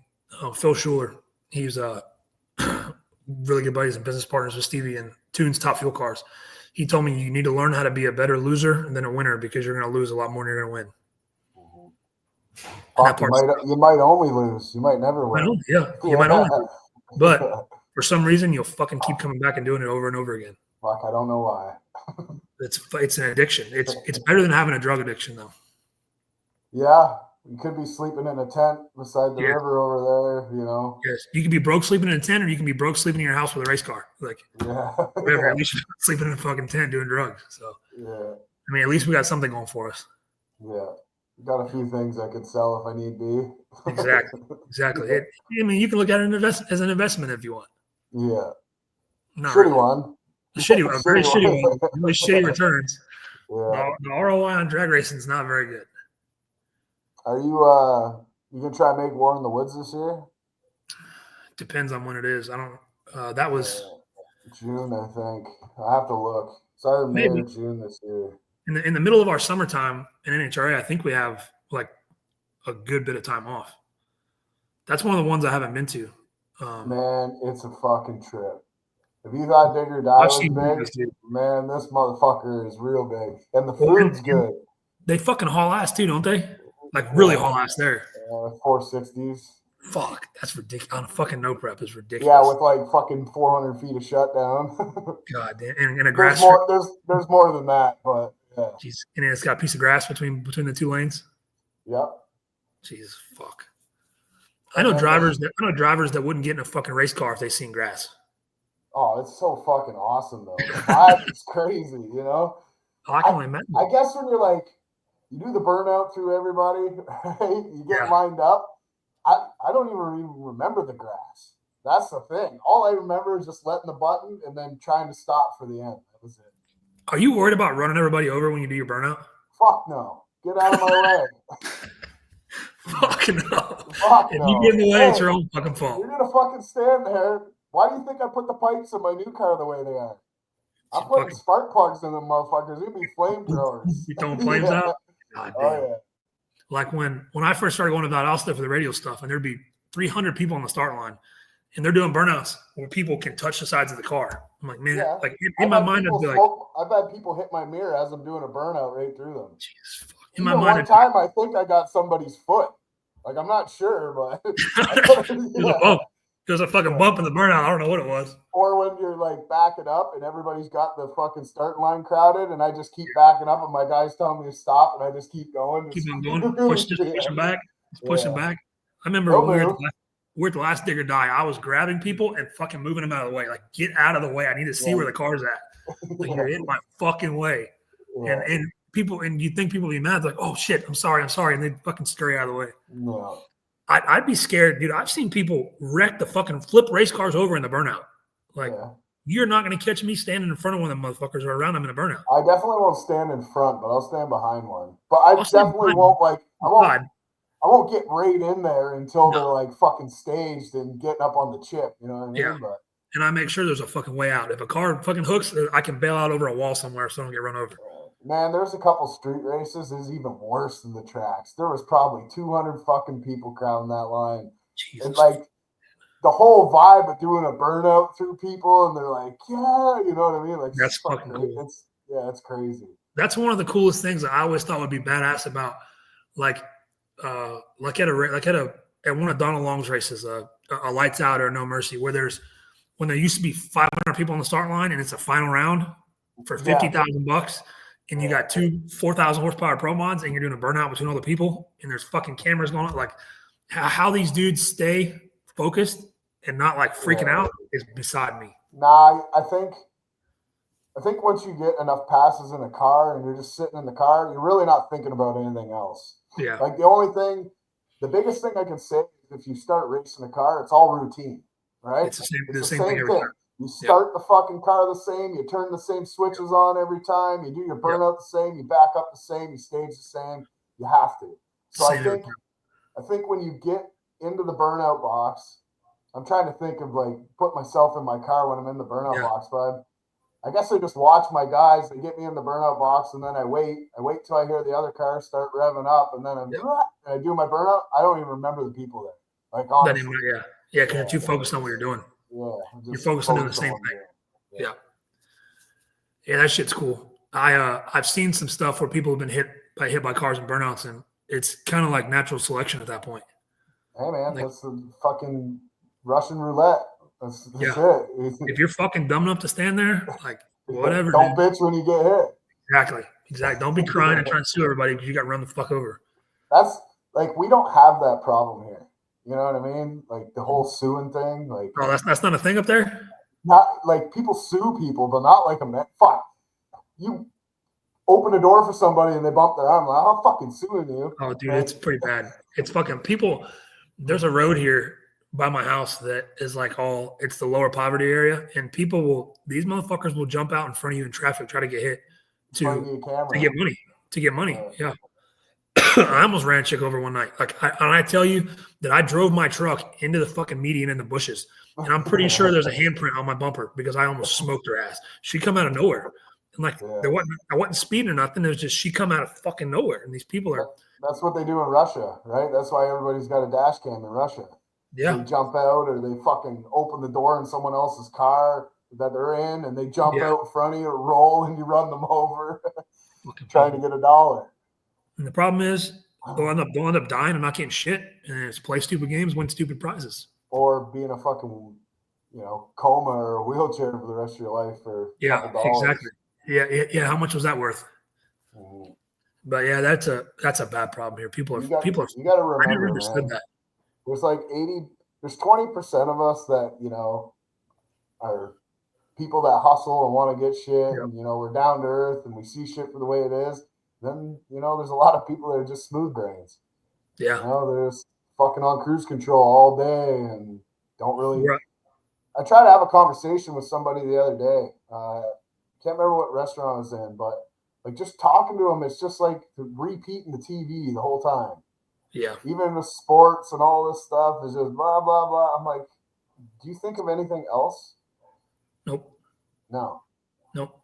Phil Schuler, he's really good buddies and business partners with Stevie and Tunes Top Fuel Cars. He told me you need to learn how to be a better loser than a winner because you're going to lose a lot more than you're going to win. Fuck, you might only lose. You might never win. You might only lose. But for some reason, you'll fucking keep coming back and doing it over and over again. Fuck, I don't know why. It's an addiction. It's better than having a drug addiction, though. Yeah, you could be sleeping in a tent beside the river over there, you know. Yes, you can be broke sleeping in a tent, or you can be broke sleeping in your house with a race car. Like, whatever. At least you're not sleeping in a fucking tent doing drugs. So, I mean, at least we got something going for us. Yeah. Got a few things I could sell if I need be. Exactly. I mean, you can look at it as an investment if you want. Yeah. Not shitty really. one. A shitty one. Very shitty one. Really shitty returns. Yeah. The ROI on drag racing is not very good. Are you gonna try and make War in the Woods this year? Depends on when it is. I don't. That was June, I think. I have to look. It's either May or June this year. In the middle of our summertime in NHRA, I think we have like a good bit of time off. That's one of the ones I haven't been to. Man, it's a fucking trip. If you thought Digger Die was big, man, this motherfucker is real big. And the food's good. They fucking haul ass too, don't they? Like really haul ass there. 460s. Fuck, that's ridiculous. On a fucking no prep is ridiculous. Yeah, with like fucking 400 feet of shutdown. God damn. And a grass there's more than that, but yeah. Jeez. And it's got a piece of grass between the two lanes. Yep. Jesus fuck. I know drivers that wouldn't get in a fucking race car if they seen grass. Oh, it's so fucking awesome though. The vibe is crazy, you know. I can only imagine. I guess when you're like, you do the burnout through everybody, right? You get lined up. I don't even remember the grass. That's the thing. All I remember is just letting the button and then trying to stop for the end. That was it. Are you worried about running everybody over when you do your burnout? Fuck no. Get out of my way. Fuck no. Fuck if no. you get in the way, it's your own fucking fault. You're going to fucking stand there. Why do you think I put the pipes in my new car the way they are? I'm putting spark plugs in them motherfuckers. They'd be flamethrowers. You throwing flames out? God damn. Oh, yeah. Like when I first started going to Valdosta for the radio stuff, and there'd be 300 people on the start line, and they're doing burnouts where people can touch the sides of the car. I'm like, man, like in my mind, I'd be like, I've had people hit my mirror as I'm doing a burnout right through them. Jesus, fuck. In my mind, one time I think I got somebody's foot. Like I'm not sure, but there's a fucking bump in the burnout. I don't know what it was. Or when you're like backing up and everybody's got the fucking start line crowded, and I just keep backing up, and my guy's telling me to stop, and I just keep going. Keep on going. Pushing back. Pushing back. I remember when we were at the last Digger Die, I was grabbing people and fucking moving them out of the way. Like, get out of the way. I need to see where the car's at. Like, you're in my fucking way. Yeah. And people, and you think people be mad, like, oh shit, I'm sorry. And they fucking scurry out of the way. No. I'd be scared, dude. I've seen people wreck the fucking flip race cars over in the burnout. Like, you're not going to catch me standing in front of one of them motherfuckers or around them in a burnout. I definitely won't stand in front, but I'll stand behind one. But I definitely won't I won't get right in there until they're like fucking staged and getting up on the chip. You know what I mean? Yeah. And I make sure there's a fucking way out. If a car fucking hooks, I can bail out over a wall somewhere so I don't get run over. Man, there's a couple street races is even worse than the tracks. There was probably 200 fucking people crowding that line. Jesus. And like the whole vibe of doing a burnout through people, and they're like, yeah, you know what I mean? Like that's fucking cool. It's crazy. That's one of the coolest things that I always thought would be badass about like at one of Donald Long's races, a lights out or no mercy, when there used to be 500 people on the start line and it's a final round for $50,000 and you got two 4,000 horsepower pro mods and you're doing a burnout between all the people and there's fucking cameras going on. Like how these dudes stay focused and not like freaking out is beside me. Nah, I think once you get enough passes in a car and you're just sitting in the car, you're really not thinking about anything else. Yeah. Like the biggest thing I can say is if you start racing a car, it's all routine, right? It's the same thing every time. You start the fucking car the same, you turn the same switches on every time, you do your burnout the same, you back up the same, you stage the same. You have to. So I think when you get into the burnout box, I'm trying to think of like put myself in my car when I'm in the burnout box, but I guess I just watch my guys. They get me in the burnout box, and then I wait. I wait till I hear the other cars start revving up, and then I do my burnout. I don't even remember the people there. Like, honestly. Yeah, because you're too focused on what you're doing. Yeah. You're focused on doing the same thing. Yeah. Yeah, that shit's cool. I've seen some stuff where people have been hit by cars and burnouts, and it's kind of like natural selection at that point. Hey, man, that's the fucking Russian roulette. That's it. If you're fucking dumb enough to stand there, like, whatever. Don't bitch when you get hit. Exactly. Don't be crying and trying to sue everybody because you got run the fuck over. That's like, we don't have that problem here. You know what I mean? Like the whole suing thing. Like, oh, that's not a thing up there. Not like people sue people, but not like a man. Fuck, you open a door for somebody and they bump their arm. Like, I'm fucking suing you. Oh, dude, it's pretty bad. It's fucking people. There's a road here by my house that is like it's the lower poverty area, and these motherfuckers will jump out in front of you in traffic, try to get hit to get money. Yeah. I almost ran a chick over one night. Like, I tell you that I drove my truck into the fucking median in the bushes, and I'm pretty sure there's a handprint on my bumper because I almost smoked her ass. She come out of nowhere, and like I wasn't speeding or nothing. It was just she come out of fucking nowhere, and these people are. That's what they do in Russia, right? That's why everybody's got a dash cam in Russia. Yeah, they jump out or they fucking open the door in someone else's car that they're in, and they jump out in front of you, roll, and you run them over, trying to get $1. And the problem is, they'll end up dying and not getting shit, and it's play stupid games, win stupid prizes, or be in a fucking, coma or a wheelchair for the rest of your life for exactly. Yeah. How much was that worth? Mm-hmm. But yeah, that's a bad problem here. People are. You got to remember, I never understood that. There's like 20% of us that are people that hustle and want to get shit, and we're down to earth and we see shit for the way it is. Then, there's a lot of people that are just smooth brains. Yeah. They're just fucking on cruise control all day and don't really. Right. I tried to have a conversation with somebody the other day. Can't remember what restaurant I was in, but like just talking to them, it's just like repeating the TV the whole time. Yeah. Even with sports and all this stuff is just blah, blah, blah. I'm like, do you think of anything else? Nope. No. Nope.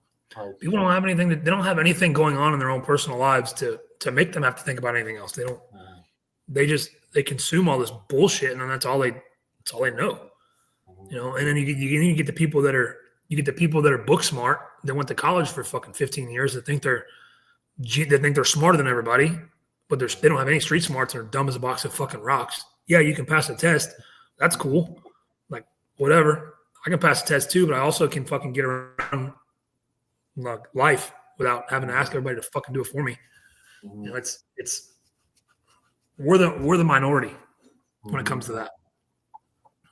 People don't have anything. They don't have anything going on in their own personal lives to make them have to think about anything else. They don't. They consume all this bullshit, and then that's all they know. And then you get the people that are book smart. That went to college for fucking 15 years. That think they're smarter than everybody, but they don't have any street smarts. They're dumb as a box of fucking rocks. Yeah, you can pass the test. That's cool. Like, whatever. I can pass the test too, but I also can fucking get around life without having to ask everybody to fucking do it for me. It's we're the minority when it comes to that.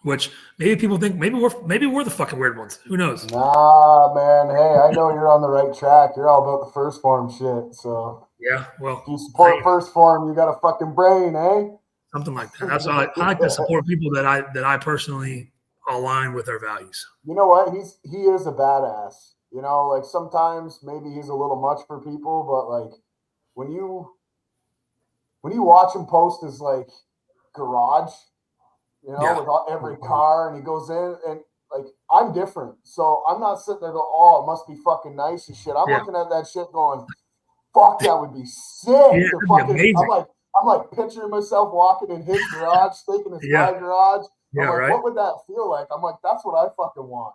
Which maybe people think maybe we're the fucking weird ones. Who knows? Nah, man. Hey, I know you're on the right track. You're all about the first form shit. So yeah, well, if you support first form, you got a fucking brain, eh? Something like that. That's why I like to support people that I personally align with their values. You know what? He is a badass. Like sometimes maybe he's a little much for people, but like when you watch him post his like garage, with every car, and he goes in and like, I'm different. So I'm not sitting there going, oh, it must be fucking nice and shit. I'm looking at that shit going, fuck, that would be sick. I'm like picturing myself walking in his garage, thinking it's my garage. I'm like, what would that feel like? I'm like, that's what I fucking want.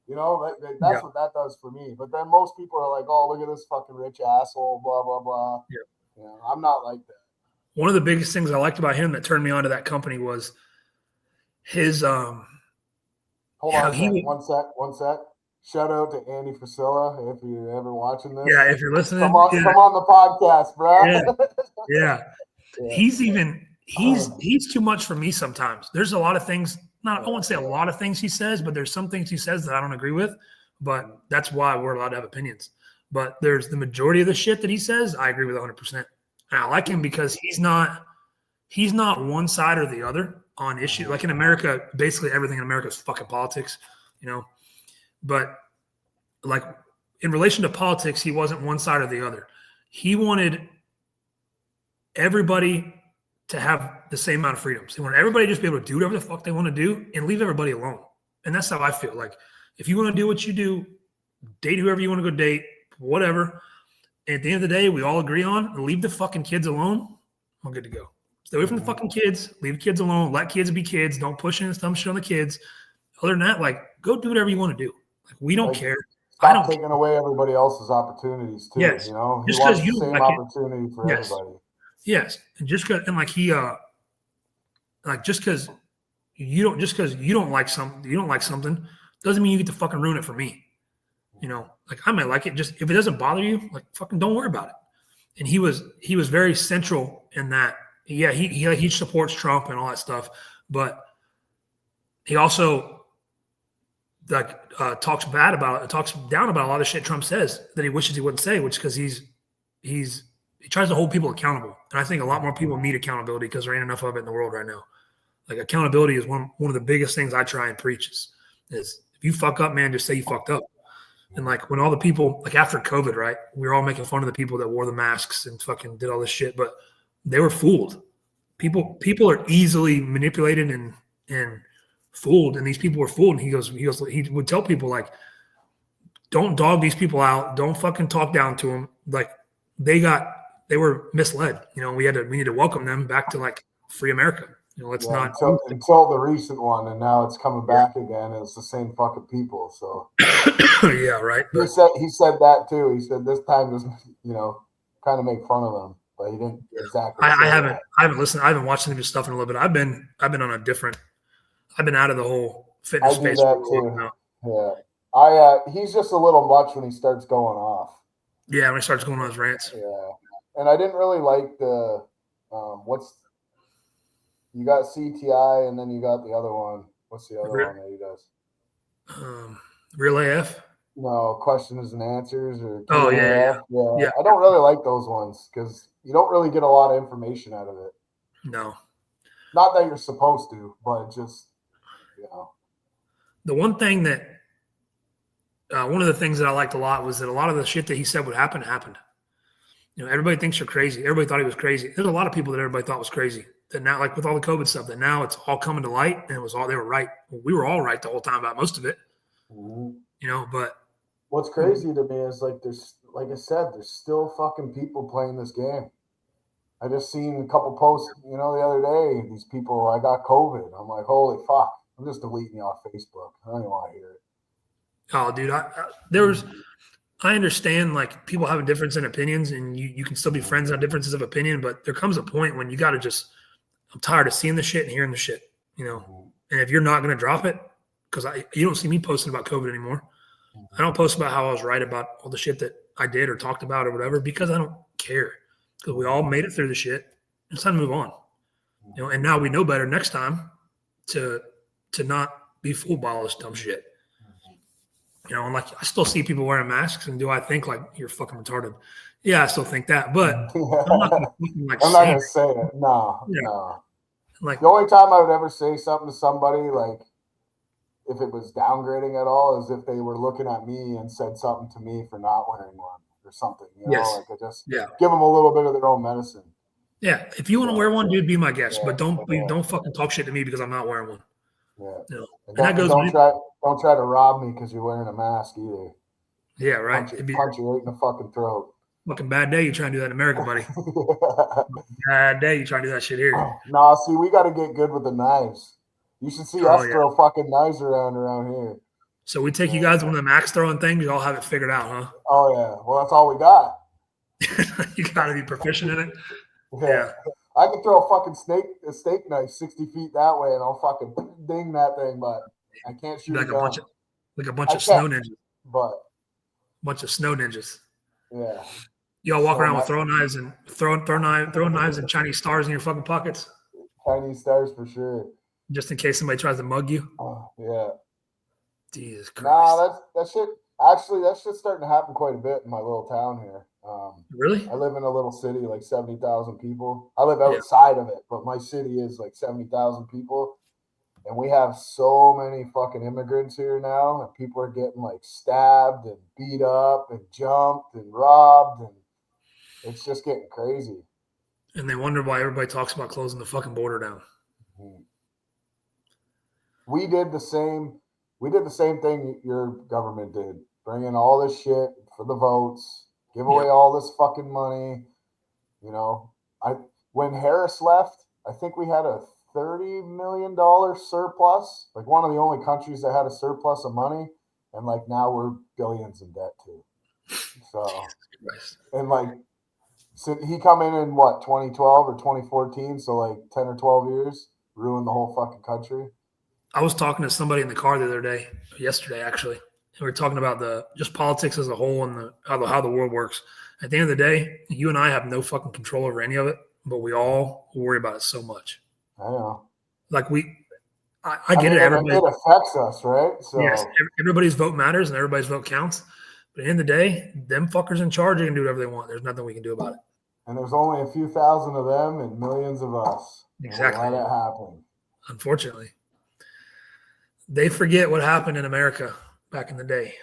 That's what that does for me. But then most people are like, oh, look at this fucking rich asshole, blah, blah, blah. Yeah. I'm not like that. One of the biggest things I liked about him that turned me on to that company was his Hold on one sec. Shout out to Andy Frisilla if you're ever watching this. Yeah, if you're listening. Come on the podcast, bro. Yeah. He's too much for me sometimes. There's a lot of things, I won't say a lot of things he says, but there's some things he says that I don't agree with. But that's why we're allowed to have opinions. But there's the majority of the shit that he says, I agree with 100%. And I like him because he's not one side or the other on issues. Like in America, basically everything in America is fucking politics, But like in relation to politics, he wasn't one side or the other. He wanted everybody to have the same amount of freedoms. He wanted everybody to just be able to do whatever the fuck they want to do and leave everybody alone. And that's how I feel. Like, if you want to do what you do, date whoever you want to go date, whatever. And at the end of the day, we all agree on leave the fucking kids alone. I'm good to go. Stay away from the fucking kids. Leave kids alone. Let kids be kids. Don't push any dumb shit on the kids. Other than that, like, go do whatever you want to do. Like, we don't care. I don't taking away everybody else's opportunities too. Yes. You know, he Just wants because the you same like opportunity for everybody. Yes, and just because and like he like just because you don't like something doesn't mean you get to fucking ruin it for me. You know, like I might like it. Just if it doesn't bother you, like fucking don't worry about it. And he was very central in that. Yeah, he supports Trump and all that stuff, but he also like talks down about a lot of shit Trump says that he wishes he wouldn't say, which because he tries to hold people accountable. And I think a lot more people need accountability because there ain't enough of it in the world right now. Like accountability is one of the biggest things I try and preach is if you fuck up, man, just say you fucked up. And like when all the people, like after COVID, right, we were all making fun of the people that wore the masks and fucking did all this shit, but they were fooled. People are easily manipulated and fooled, and these people were fooled. And he would tell people like, don't dog these people out. Don't fucking talk down to them. Like they were misled. You know, we need to welcome them back to like free America. You know, let's not until the recent one, and now it's coming back again. It's the same fucking people. So yeah, right. He said that too. He said this time doesn't, kind of make fun of them, but he didn't exactly. I haven't listened. I haven't watched any of his stuff in a little bit. I've been on a different. I've been out of the whole fitness space. I do that too. Yeah, he's just a little much when he starts going off. Yeah, when he starts going on his rants. Yeah, and I didn't really like the you got CTI and then you got the other one. What's the other one that he does? Real AF. No, questions and answers or yeah. I don't really like those ones because you don't really get a lot of information out of it. No, not that you're supposed to, but just the one thing that one of the things that I liked a lot was that a lot of the shit that he said would happen happened. You know, everybody thinks you're crazy. Everybody thought he was crazy. There's a lot of people that everybody thought was crazy. That now, like with all the COVID stuff, that now it's all coming to light, and they were right. We were all right the whole time about most of it. Mm-hmm. You know, but what's crazy to me is like there's still fucking people playing this game. I just seen a couple posts, the other day. These people, I got COVID. I'm like, holy fuck! I'm just deleting you off Facebook. I don't even want to hear it. Oh, dude, I understand like people having difference in opinions, and you can still be friends on differences of opinion, but there comes a point when you got to just. I'm tired of seeing the shit and hearing the shit, And if you're not going to drop it, because you don't see me posting about COVID anymore. I don't post about how I was right about all the shit that I did or talked about or whatever because I don't care. Because we all made it through the shit. It's time to move on. And now we know better next time to not be fooled by all this dumb shit. And like I still see people wearing masks, and do I think like you're fucking retarded? Yeah, I still think that, but I'm not gonna say it. No. Like the only time I would ever say something to somebody, like if it was downgrading at all, is if they were looking at me and said something to me for not wearing one or something. Like I just give them a little bit of their own medicine. Yeah, if you want to wear one, dude, be my guest, but don't fucking talk shit to me because I'm not wearing one. Yeah, and that goes. Don't try to rob me because you're wearing a mask either. Yeah, right. Punch you right in the fucking throat. Fucking bad day you trying to do that in America, buddy. Bad day you trying to do that shit here. Nah, see, we got to get good with the knives. You should see us throw fucking knives around here. So we take you guys on the max throwing thing. You all have it figured out, huh? Oh yeah. Well, that's all we got. You got to be proficient in it. Yeah. I can throw a steak knife 60 feet that way, and I'll fucking ding that thing, but I can't shoot like a bunch of snow ninjas. But bunch of snow ninjas. Yeah. Y'all walk around with throwing knives and throwing knives and Chinese stars in your fucking pockets. Chinese stars for sure. Just in case somebody tries to mug you. Yeah. Jesus Christ. Nah, that shit. Actually, that shit's starting to happen quite a bit in my little town here. Really? I live in a little city, like 70,000 people. I live outside of it, but my city is like 70,000 people. And we have so many fucking immigrants here now, and people are getting like stabbed and beat up and jumped and robbed, and it's just getting crazy. And they wonder why everybody talks about closing the fucking border down. Mm-hmm. We did the same thing your government did. bring in all this shit for the votes, give away all this fucking money. You know, when Harris left, I think we had a $30 million surplus, like one of the only countries that had a surplus of money. And like now we're billions in debt too. So, and like, so he come in what, 2012 or 2014? So like 10 or 12 years, ruined the whole fucking country. I was talking to somebody in the car the other day, yesterday actually, and we were talking about just politics as a whole and how the world works. At the end of the day, you and I have no fucking control over any of it, but we all worry about it so much. I know. Like I get it. Everybody, it affects us, right? So yes, everybody's vote matters and everybody's vote counts. But at the end of the day, them fuckers in charge are gonna do whatever they want. There's nothing we can do about it. And there's only a few thousand of them and millions of us. Exactly. Let it happen. Unfortunately, they forget what happened in America back in the day.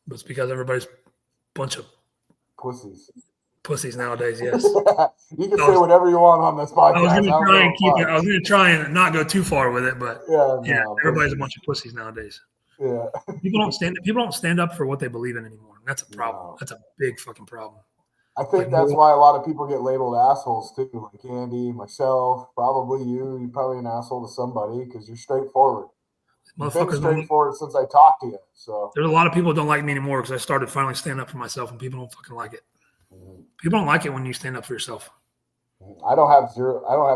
But it's because everybody's a bunch of pussies nowadays. Yes. You can say whatever you want on this podcast. I was going to try and keep it. I was going to try and not go too far with it, but everybody's a bunch of pussies nowadays. Yeah. People don't stand up for what they believe in anymore. And that's a problem. No. That's a big fucking problem. I think that's why a lot of people get labeled assholes too, like Andy, myself, probably you. You're probably an asshole to somebody because you're straightforward. You've been straightforward since I talked to you. So there's a lot of people who don't like me anymore because I started finally standing up for myself, and people don't fucking like it. People don't like it when you stand up for yourself. I don't have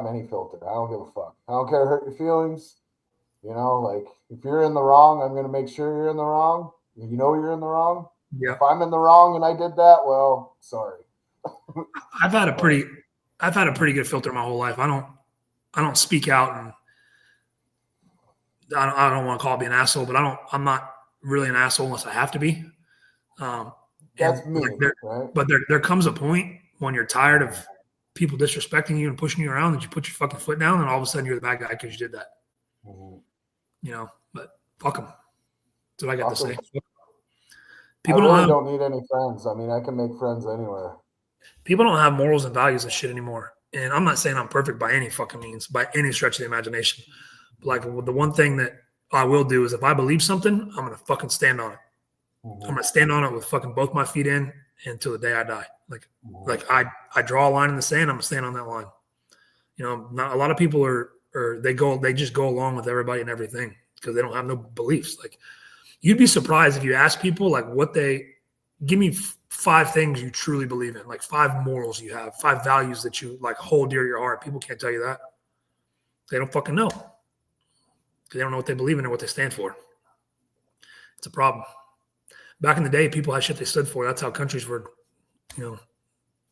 any filter. I don't give a fuck. I don't care to hurt your feelings. You know, like if you're in the wrong, I'm going to make sure you're in the wrong. You know you're in the wrong. Yeah. If I'm in the wrong and I did that, well, sorry. I've had a pretty good filter my whole life. I don't speak out, and I don't want to call it being an asshole, but I'm not really an asshole unless I have to be. That's me, right? But there comes a point when you're tired of people disrespecting you and pushing you around that you put your fucking foot down, and all of a sudden you're the bad guy because you did that. Mm-hmm. You know, but fuck them. That's what I got to say. People don't need any friends. I mean, I can make friends anywhere. People don't have morals and values and shit anymore. And I'm not saying I'm perfect by any fucking means, by any stretch of the imagination. But like the one thing that I will do is if I believe something, I'm going to fucking stand on it. Mm-hmm. I'm going to stand on it with fucking both my feet in until the day I die. Like I draw a line in the sand, I'm going to stand on that line. You know, not a lot of people they just go along with everybody and everything because they don't have no beliefs. Like you'd be surprised if you ask people like give me 5 things you truly believe in, like 5 morals you have, 5 values that you like hold dear to your heart. People can't tell you that. They don't fucking know. They don't know what they believe in or what they stand for. It's a problem. Back in the day, people had shit they stood for. That's how countries were, you know,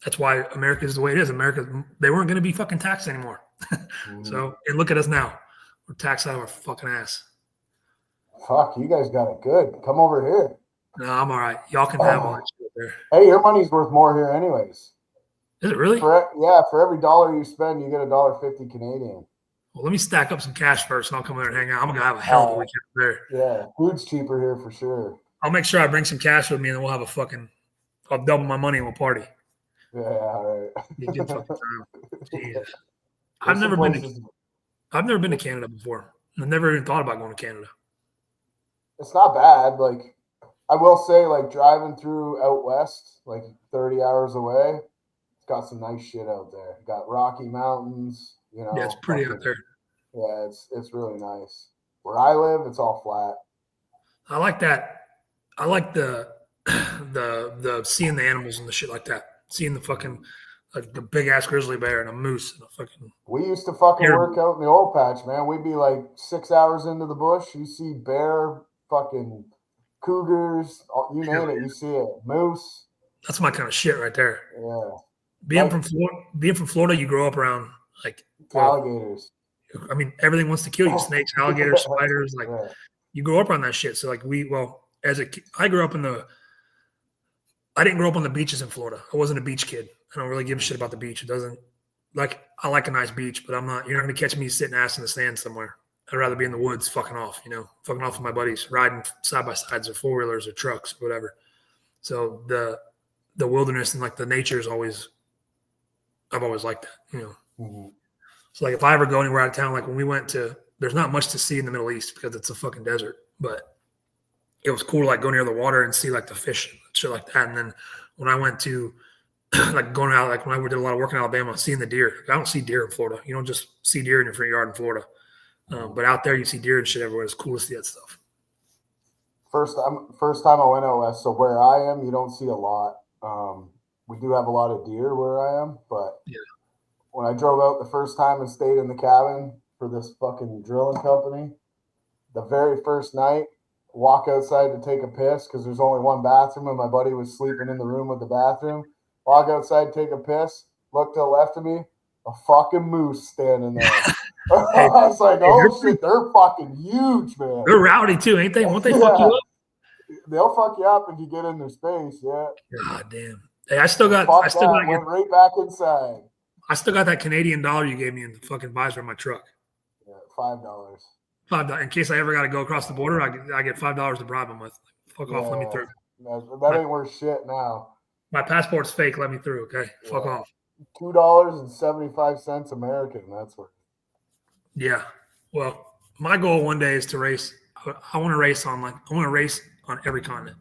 that's why America is the way it is. America, they weren't going to be fucking taxed anymore. So, and look at us now. We're taxed out of our fucking ass. Fuck, you guys got it good. Come over here. No, I'm all right. Y'all can have all that shit there. Hey, your money's worth more here anyways. Is it really? For every dollar you spend, you get $1.50 Canadian. Well, let me stack up some cash first, and I'll come there and hang out. I'm going to have a hell of a weekend there. Yeah, food's cheaper here for sure. I'll make sure I bring some cash with me, and then we'll have I'll double my money and we'll party. Yeah, all right. Be a good fucking time. Jesus. I've never been to Canada before. I've never even thought about going to Canada. It's not bad. Like, I will say, like, driving through out west, like 30 hours away, it's got some nice shit out there. Got Rocky Mountains, you know. Yeah, it's pretty out there. Yeah, it's really nice. Where I live, it's all flat. I like that. I like the seeing the animals and the shit like that. Seeing the fucking like the big ass grizzly bear and a moose and a fucking. We used to fucking work out in the oil patch, man. We'd be like 6 hours into the bush. You see bear, fucking cougars, you name it. You see it, moose. That's my kind of shit right there. Yeah. Being from Florida, you grow up around like alligators. I mean, everything wants to kill you: snakes, alligators, spiders. Like you grow up on that shit. So like I grew up I didn't grow up on the beaches in Florida. I wasn't a beach kid. I don't really give a shit about the beach. It doesn't I like a nice beach, but you're not going to catch me sitting ass in the sand somewhere. I'd rather be in the woods fucking off with my buddies, riding side by sides or 4-wheelers or trucks or whatever. So the wilderness and like the nature is I've always liked that, you know. Mm-hmm. So like if I ever go anywhere out of town, like when we went there's not much to see in the Middle East because it's a fucking desert, but it was cool to like go near the water and see like the fish, shit like that. And then when I went to like going out, like when I did a lot of work in Alabama, seeing the deer. I don't see deer in Florida. You don't just see deer in your front yard in Florida. But out there, you see deer and shit everywhere. It's cool to see that stuff. First time I went out west. So where I am, you don't see a lot. We do have a lot of deer where I am, but when I drove out the first time and stayed in the cabin for this fucking drilling company, the very first night, walk outside to take a piss because there's only one bathroom and my buddy was sleeping in the room with the bathroom. Walk outside, take a piss, look to the left of me, a fucking moose standing there. I was like, oh shit, they're fucking huge, man. They're rowdy too, ain't they? Won't they fuck you up? They'll fuck you up if you get in their space, yeah. God damn. Hey, I still got went right back inside. I still got that Canadian dollar you gave me in the fucking visor of my truck. Yeah, $5. $5 in case I ever got to go across the border. I get $5 to bribe them with. Fuck off, let me through. That ain't worth shit now. My passport's fake. Let me through, okay? Fuck off. $2.75 American. That's worth. Yeah. Well, my goal one day is to race. I want to race on every continent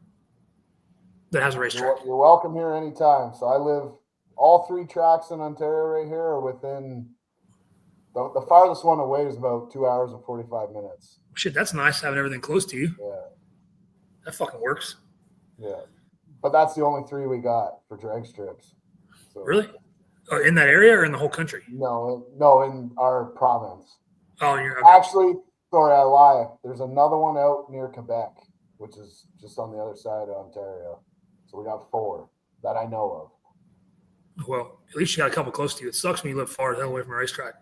that has a racetrack. You're welcome here anytime. So I live. All 3 tracks in Ontario right here are within. The farthest one away is about 2 hours and 45 minutes. Shit, that's nice having everything close to you. Yeah. That fucking works. Yeah. But that's the only 3 we got for drag strips. So, really? Oh, in that area or in the whole country? No, in our province. Oh, you're okay. Actually, sorry, I lie. There's another one out near Quebec, which is just on the other side of Ontario. So we got 4 that I know of. Well, at least you got a couple close to you. It sucks when you live far as hell away from a racetrack.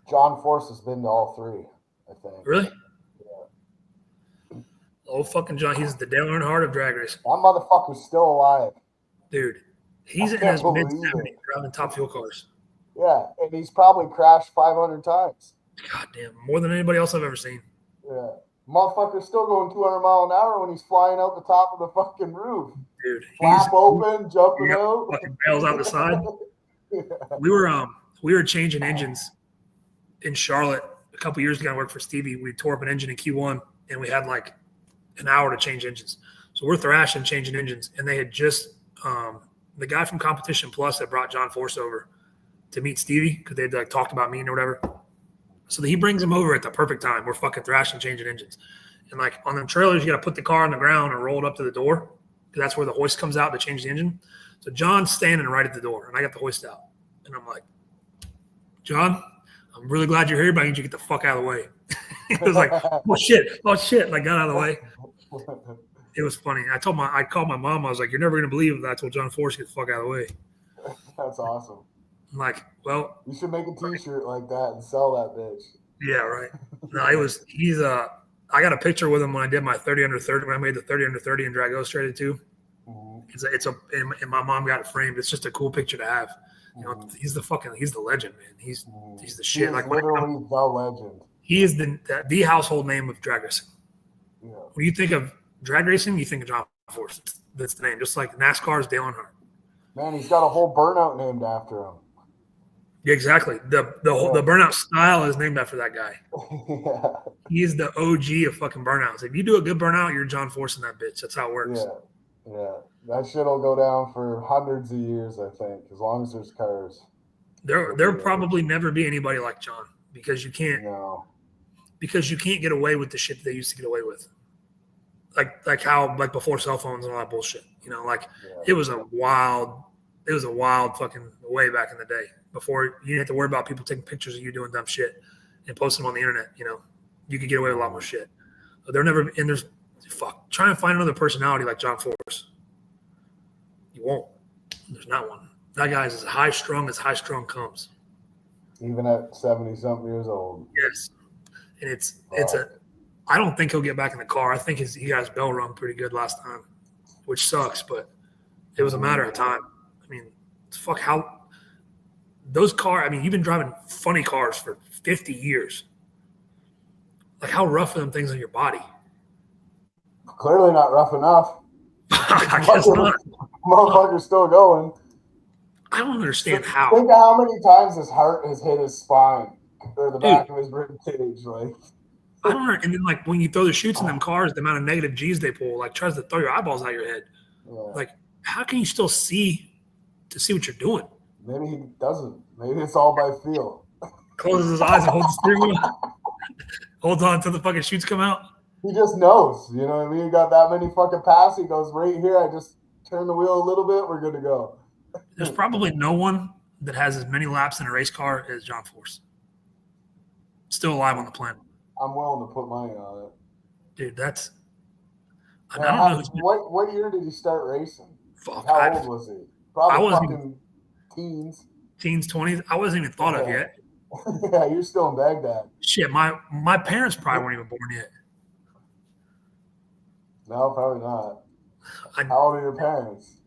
John Force has been to all 3, I think. Really? Yeah. Oh, fucking John. He's the Dale Earnhardt of drag racing. That motherfucker's still alive. Dude, he's in his mid-70s driving top fuel cars. Yeah, and he's probably crashed 500 times. God damn, more than anybody else I've ever seen. Yeah. Motherfucker's still going 200 miles an hour when he's flying out the top of the fucking roof. Dude, flap open, jumping out. Fucking bails out the side. Yeah. We were changing engines in Charlotte a couple years ago. I worked for Stevie. We tore up an engine in Q1, and we had like an hour to change engines. So we're thrashing, changing engines, and they had just the guy from Competition Plus that brought John Force over to meet Stevie because they'd like talked about me or whatever. So he brings him over at the perfect time. We're fucking thrashing, changing engines, and like on them trailers, you got to put the car on the ground and roll it up to the door because that's where the hoist comes out to change the engine. So John's standing right at the door, and I got the hoist out, and I'm like, John, I'm really glad you're here, but I need you to get the fuck out of the way. He was like, oh shit, and I got out of the way. It was funny. I called my mom. I was like, you're never gonna believe that I told John Force to get the fuck out of the way. That's awesome. I'm like, well, you should make a T-shirt like that and sell that bitch. Yeah, right. No, I got a picture with him when I did my 30 under 30 when I made the 30 under 30 in Drag Illustrated too. Mm-hmm. And my mom got it framed. It's just a cool picture to have. You know, he's the legend, man. He's the shit. Like literally the legend. He is the household name of drag racing. Yeah. When you think of drag racing, you think of John Force. That's the name. Just like NASCAR's Dale Earnhardt. Man, he's got a whole burnout named after him. Yeah, exactly. The burnout style is named after that guy. Yeah. He is the OG of fucking burnouts. If you do a good burnout, you're John Force in that bitch. That's how it works. Yeah. That shit'll go down for hundreds of years, I think, as long as there's cars. There'll probably never be anybody like John because you can't get away with the shit that they used to get away with. Like how before cell phones and all that bullshit. You know, it was a wild fucking way back in the day. Before you didn't have to worry about people taking pictures of you doing dumb shit and posting them on the internet. You know, you could get away with a lot more shit. But try and find another personality like John Force. You won't. There's not one. That guy's as high strung comes. Even at 70-something years old. Yes. And I don't think he'll get back in the car. I think he got his bell rung pretty good last time, which sucks, but it was a matter of time. I mean, how those cars, I mean, you've been driving funny cars for 50 years. Like, how rough are them things on your body? Clearly not rough enough. I guess not. Motherfucker's still going. I don't understand how. Think of how many times his heart has hit his spine or the back of his rib cage. Like, I don't know. And then like when you throw the chutes in them cars, the amount of negative G's they pull, like tries to throw your eyeballs out of your head. Yeah. Like, how can you still see what you're doing? Maybe he doesn't. Maybe it's all by feel. Closes his eyes and holds the steering wheel. Holds on until the fucking chutes come out. He just knows. You know what I mean? He got that many fucking passes. He goes, right here, I just turn the wheel a little bit, we're good to go. There's probably no one that has as many laps in a race car as John Force. Still alive on the planet. I'm willing to put money on it. Dude, that's... I don't know. What year did he start racing? Fuck, how old was he? Probably fucking teens. Teens, 20s. I wasn't even thought of yet. Yeah, you're still in Baghdad. Shit, my parents probably weren't even born yet. No, probably not. How old are your parents?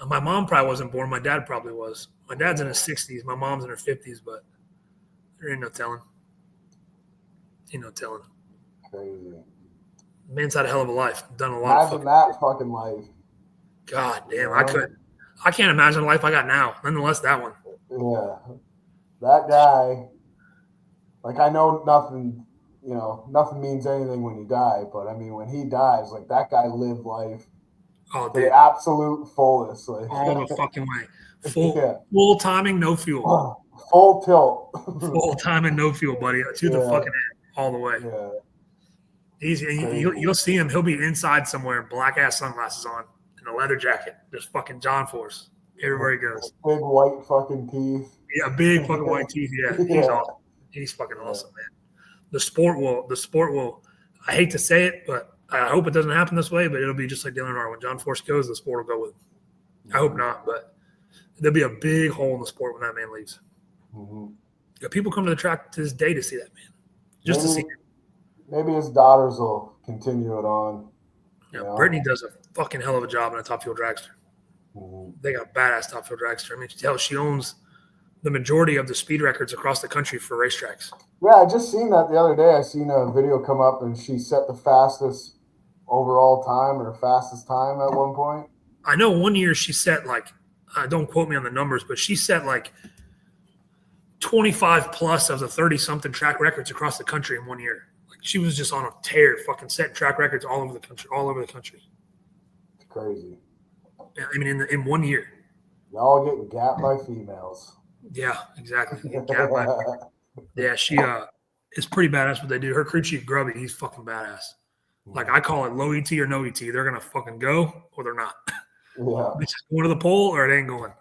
My mom probably wasn't born. My dad probably was. My dad's in his 60s. My mom's in her 50s, but there ain't no telling. Ain't no telling. Crazy. Man's had a hell of a life. Done a lot. Imagine that fucking life. God damn, I couldn't. I can't imagine the life I got now. Nonetheless, that one. Yeah, that guy. Like, I know nothing. You know, nothing means anything when you die. But I mean, when he dies, like, that guy lived life to the absolute fullest. Like, all the fucking way. Full timing, no fuel. Full tilt. Full timing, no fuel, buddy. To the fucking end, all the way. Yeah. You'll see him. He'll be inside somewhere, black ass sunglasses on, and a leather jacket. Just fucking John Force everywhere he goes. Big white fucking teeth. Yeah, big fucking white teeth. Yeah, he's awesome. He's fucking awesome, man. The sport will. I hate to say it, but I hope it doesn't happen this way. But it'll be just like Dylan Hart. When John Force goes, the sport will go with him. I hope not, but there'll be a big hole in the sport when that man leaves. Mm-hmm. Yeah, people come to the track to this day to see that man, just to see him. Maybe his daughters will continue it on. Yeah, Brittany does a fucking hell of a job in a top fuel dragster. Mm-hmm. They got a badass top fuel dragster. I mean, she owns the majority of the speed records across the country for racetracks. Yeah, I just seen that the other day. I seen a video come up, and she set the fastest overall time or fastest time at one point. I know one year she set don't quote me on the numbers, but she set 25 plus of the 30-something track records across the country in 1 year. She was just on a tear, fucking setting track records all over the country. It's crazy. Yeah, I mean, in 1 year. Y'all getting gapped by females. Yeah, exactly. Yeah, she is pretty badass what they do. Her crew chief, Grubby, he's fucking badass. Like, I call it low ET or no ET. They're going to fucking go or they're not. Yeah. It's just going to the pole or it ain't going.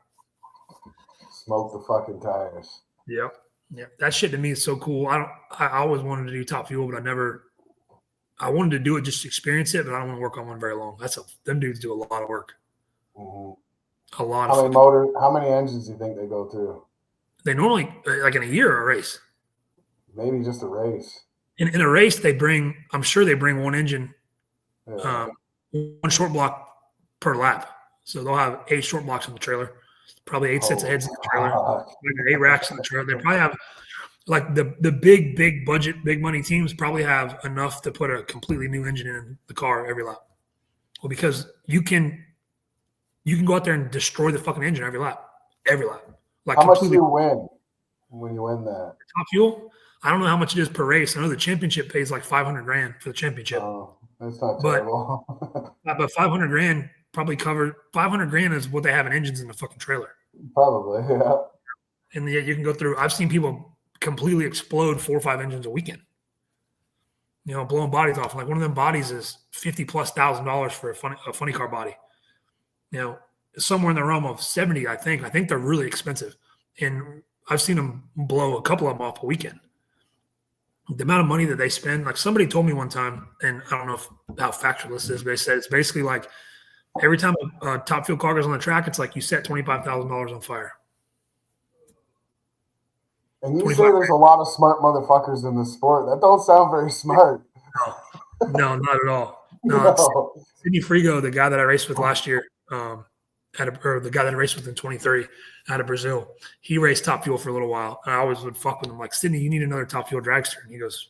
Smoke the fucking tires. Yep. Yeah, that shit to me is so cool. I always wanted to do top fuel, but I wanted to do it just to experience it, but I don't want to work on one very long. Them dudes do a lot of work. Mm-hmm. A lot. How many engines do you think they go through? They normally, like in a year or a race. Maybe just a race. In a race, I'm sure they bring one engine, Yeah. one short block per lap. So they'll have 8 short blocks in the trailer. Probably 8 sets of heads in the trailer, 8 racks in the trailer. They probably have the big budget, big money teams probably have enough to put a completely new engine in the car every lap. Well, because you can go out there and destroy the fucking engine every lap. Like, how much do you win when you win that? Top fuel? I don't know how much it is per race. I know the championship pays like $500,000 for the championship. Oh, that's not terrible. But $500,000 probably covered. $500,000 is what they have in engines in the fucking trailer. Probably, yeah. And yet you can go through. I've seen people completely explode 4 or 5 engines a weekend. Blowing bodies off. Like, one of them bodies is $50,000+ for a funny car body. Somewhere in the realm of 70, I think. I think they're really expensive, and I've seen them blow a couple of them off a weekend. The amount of money that they spend. Like, somebody told me one time, and I don't know how factual this is, but they said it's basically like every time a top fuel car goes on the track, it's like you set $25,000 on fire. And you say there's a lot of smart motherfuckers in this sport. That don't sound very smart. No, not at all. No. Sidney Frigo, the guy that I raced with last year, the guy that I raced with in 23 out of Brazil, he raced top fuel for a little while. And I always would fuck with him like, Sidney, you need another top fuel dragster. And he goes,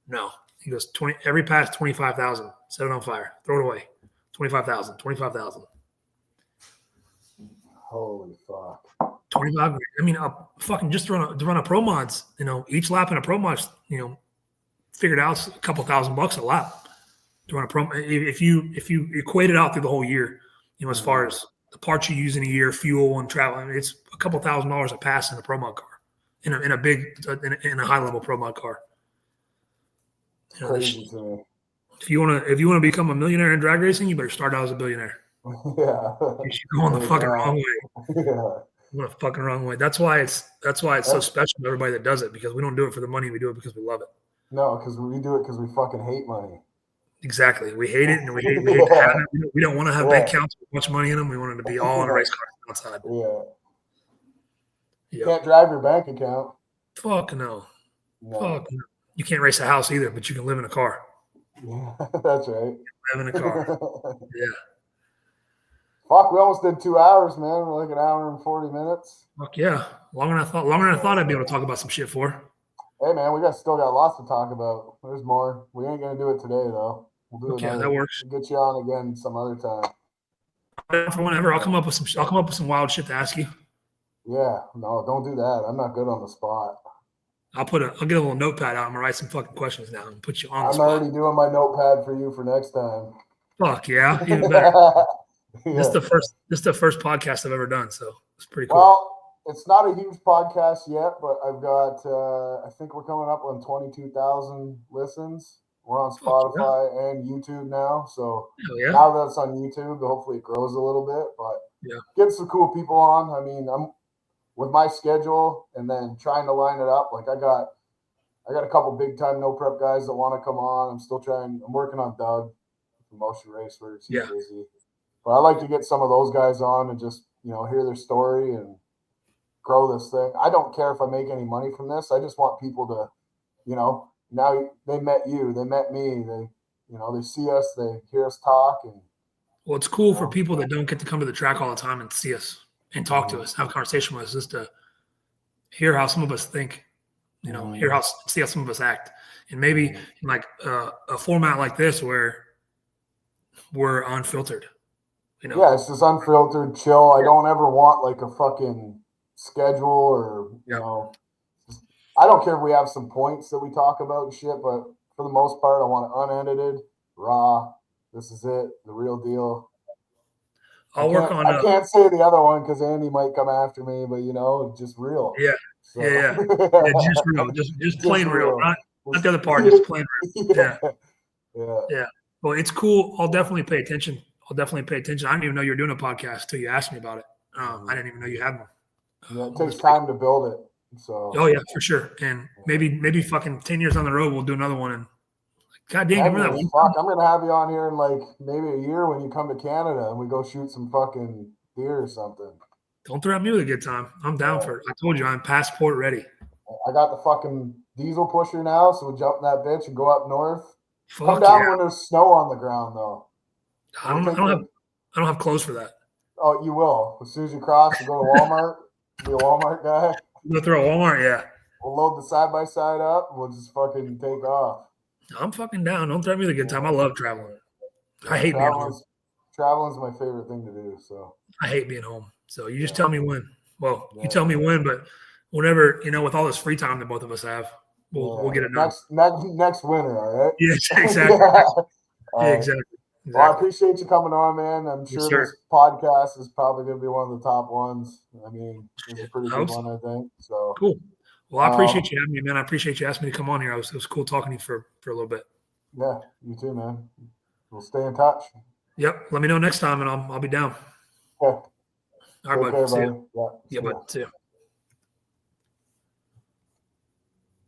no. He goes, every pass, 25,000. Set it on fire. Throw it away. 25,000. Holy fuck. 25. I mean, fucking just to run a pro mods, each lap in a pro mods, figured out it's a couple $1,000 a lap to run a promo. If you equate it out through the whole year, as far as the parts you use in a year, fuel and travel, it's a couple $1,000 a pass in a pro mod car, in a high level pro mod car. Crazy to me. If you want to become a millionaire in drag racing, you better start out as a billionaire. Yeah, you should go on the fucking wrong way. Yeah. The fucking wrong way. That's why it's so special to everybody that does it, because we don't do it for the money. We do it because we love it. No, because we do it because we fucking hate money. Exactly. We hate it, and we hate to have it. We don't want to have bank accounts with much money in them. We want it to be all in a race car outside. Yeah. You can't drive your bank account. Fuck no. Fuck no. You can't race a house either, but you can live in a car. Yeah, that's right. Live in a car. Yeah. Fuck, we almost did 2 hours, man. We're like an hour and 40 minutes. Fuck yeah. Longer than I thought I'd be able to talk about some shit for. Hey man, we still got lots to talk about. There's more. We ain't gonna do it today though. We'll do it. Yeah, that works. We'll get you on again some other time. For whenever, I'll come up with some wild shit to ask you. Yeah, no, don't do that. I'm not good on the spot. I'll get a little notepad out. I'm gonna write some fucking questions down and put you on the spot. I'm already doing my notepad for you for next time. Fuck yeah, even better. Yeah. This is the first podcast I've ever done, so it's pretty cool. Well, it's not a huge podcast yet, but I've got I think we're coming up on 22,000 listens. We're on Spotify and YouTube now, so now that's on YouTube, hopefully it grows a little bit. But getting some cool people on. I mean, I'm with my schedule and then trying to line it up. Like I got a couple big time no prep guys that want to come on. I'm working on Doug, the Motion Racer. He's busy. But I like to get some of those guys on and just, hear their story and grow this thing. I don't care if I make any money from this. I just want people to, now they met you, they met me, they see us, they hear us talk. And well, it's cool for people that don't get to come to the track all the time and see us and talk to us, have a conversation with us, just to hear how some of us think, see how some of us act. And maybe in like a format like this where we're unfiltered. Yeah, it's just unfiltered, chill. I don't ever want like a fucking schedule or, I don't care if we have some points that we talk about and shit, but for the most part, I want it unedited, raw. This is it, the real deal. I can't say the other one because Andy might come after me, but just real. Yeah. So. Yeah. Just real. Just plain real. Not the other part, just plain real. Yeah. Well, it's cool. I'll definitely pay attention. I didn't even know you were doing a podcast till you asked me about it. I didn't even know you had one. Yeah, it takes time to build it. So. Oh yeah, for sure. And maybe fucking 10 years on the road, we'll do another one. And God dang, remember that one? Fuck, I'm gonna have you on here in like maybe a year when you come to Canada and we go shoot some fucking deer or something. Don't threaten me with a good time. I'm down for it. I told you I'm passport ready. I got the fucking diesel pusher now, so we'll jump in that bitch and go up north. Come down when there's snow on the ground though. I don't have clothes for that. Oh, you will. As soon as you cross, you go to Walmart. Be a Walmart guy. You go through a Walmart, yeah. We'll load the side by side up and we'll just fucking take off. I'm fucking down. Don't threaten me with a good time. I love traveling. I hate being home. Traveling is my favorite thing to do. So I hate being home. So you just tell me when. Well, you tell me when, but whenever, with all this free time that both of us have, we'll get it done. Next winter, all right? Yes, exactly. Exactly. Well, I appreciate you coming on, man. I'm sure this podcast is probably going to be one of the top ones. I mean, it's a pretty good one, I think. So cool. Well, I appreciate you having me, man. I appreciate you asking me to come on here. It was cool talking to you for a little bit. Yeah, you too, man. We'll stay in touch. Yep. Let me know next time, and I'll be down. Okay. All right, bud. See you. Yeah, bud. See you.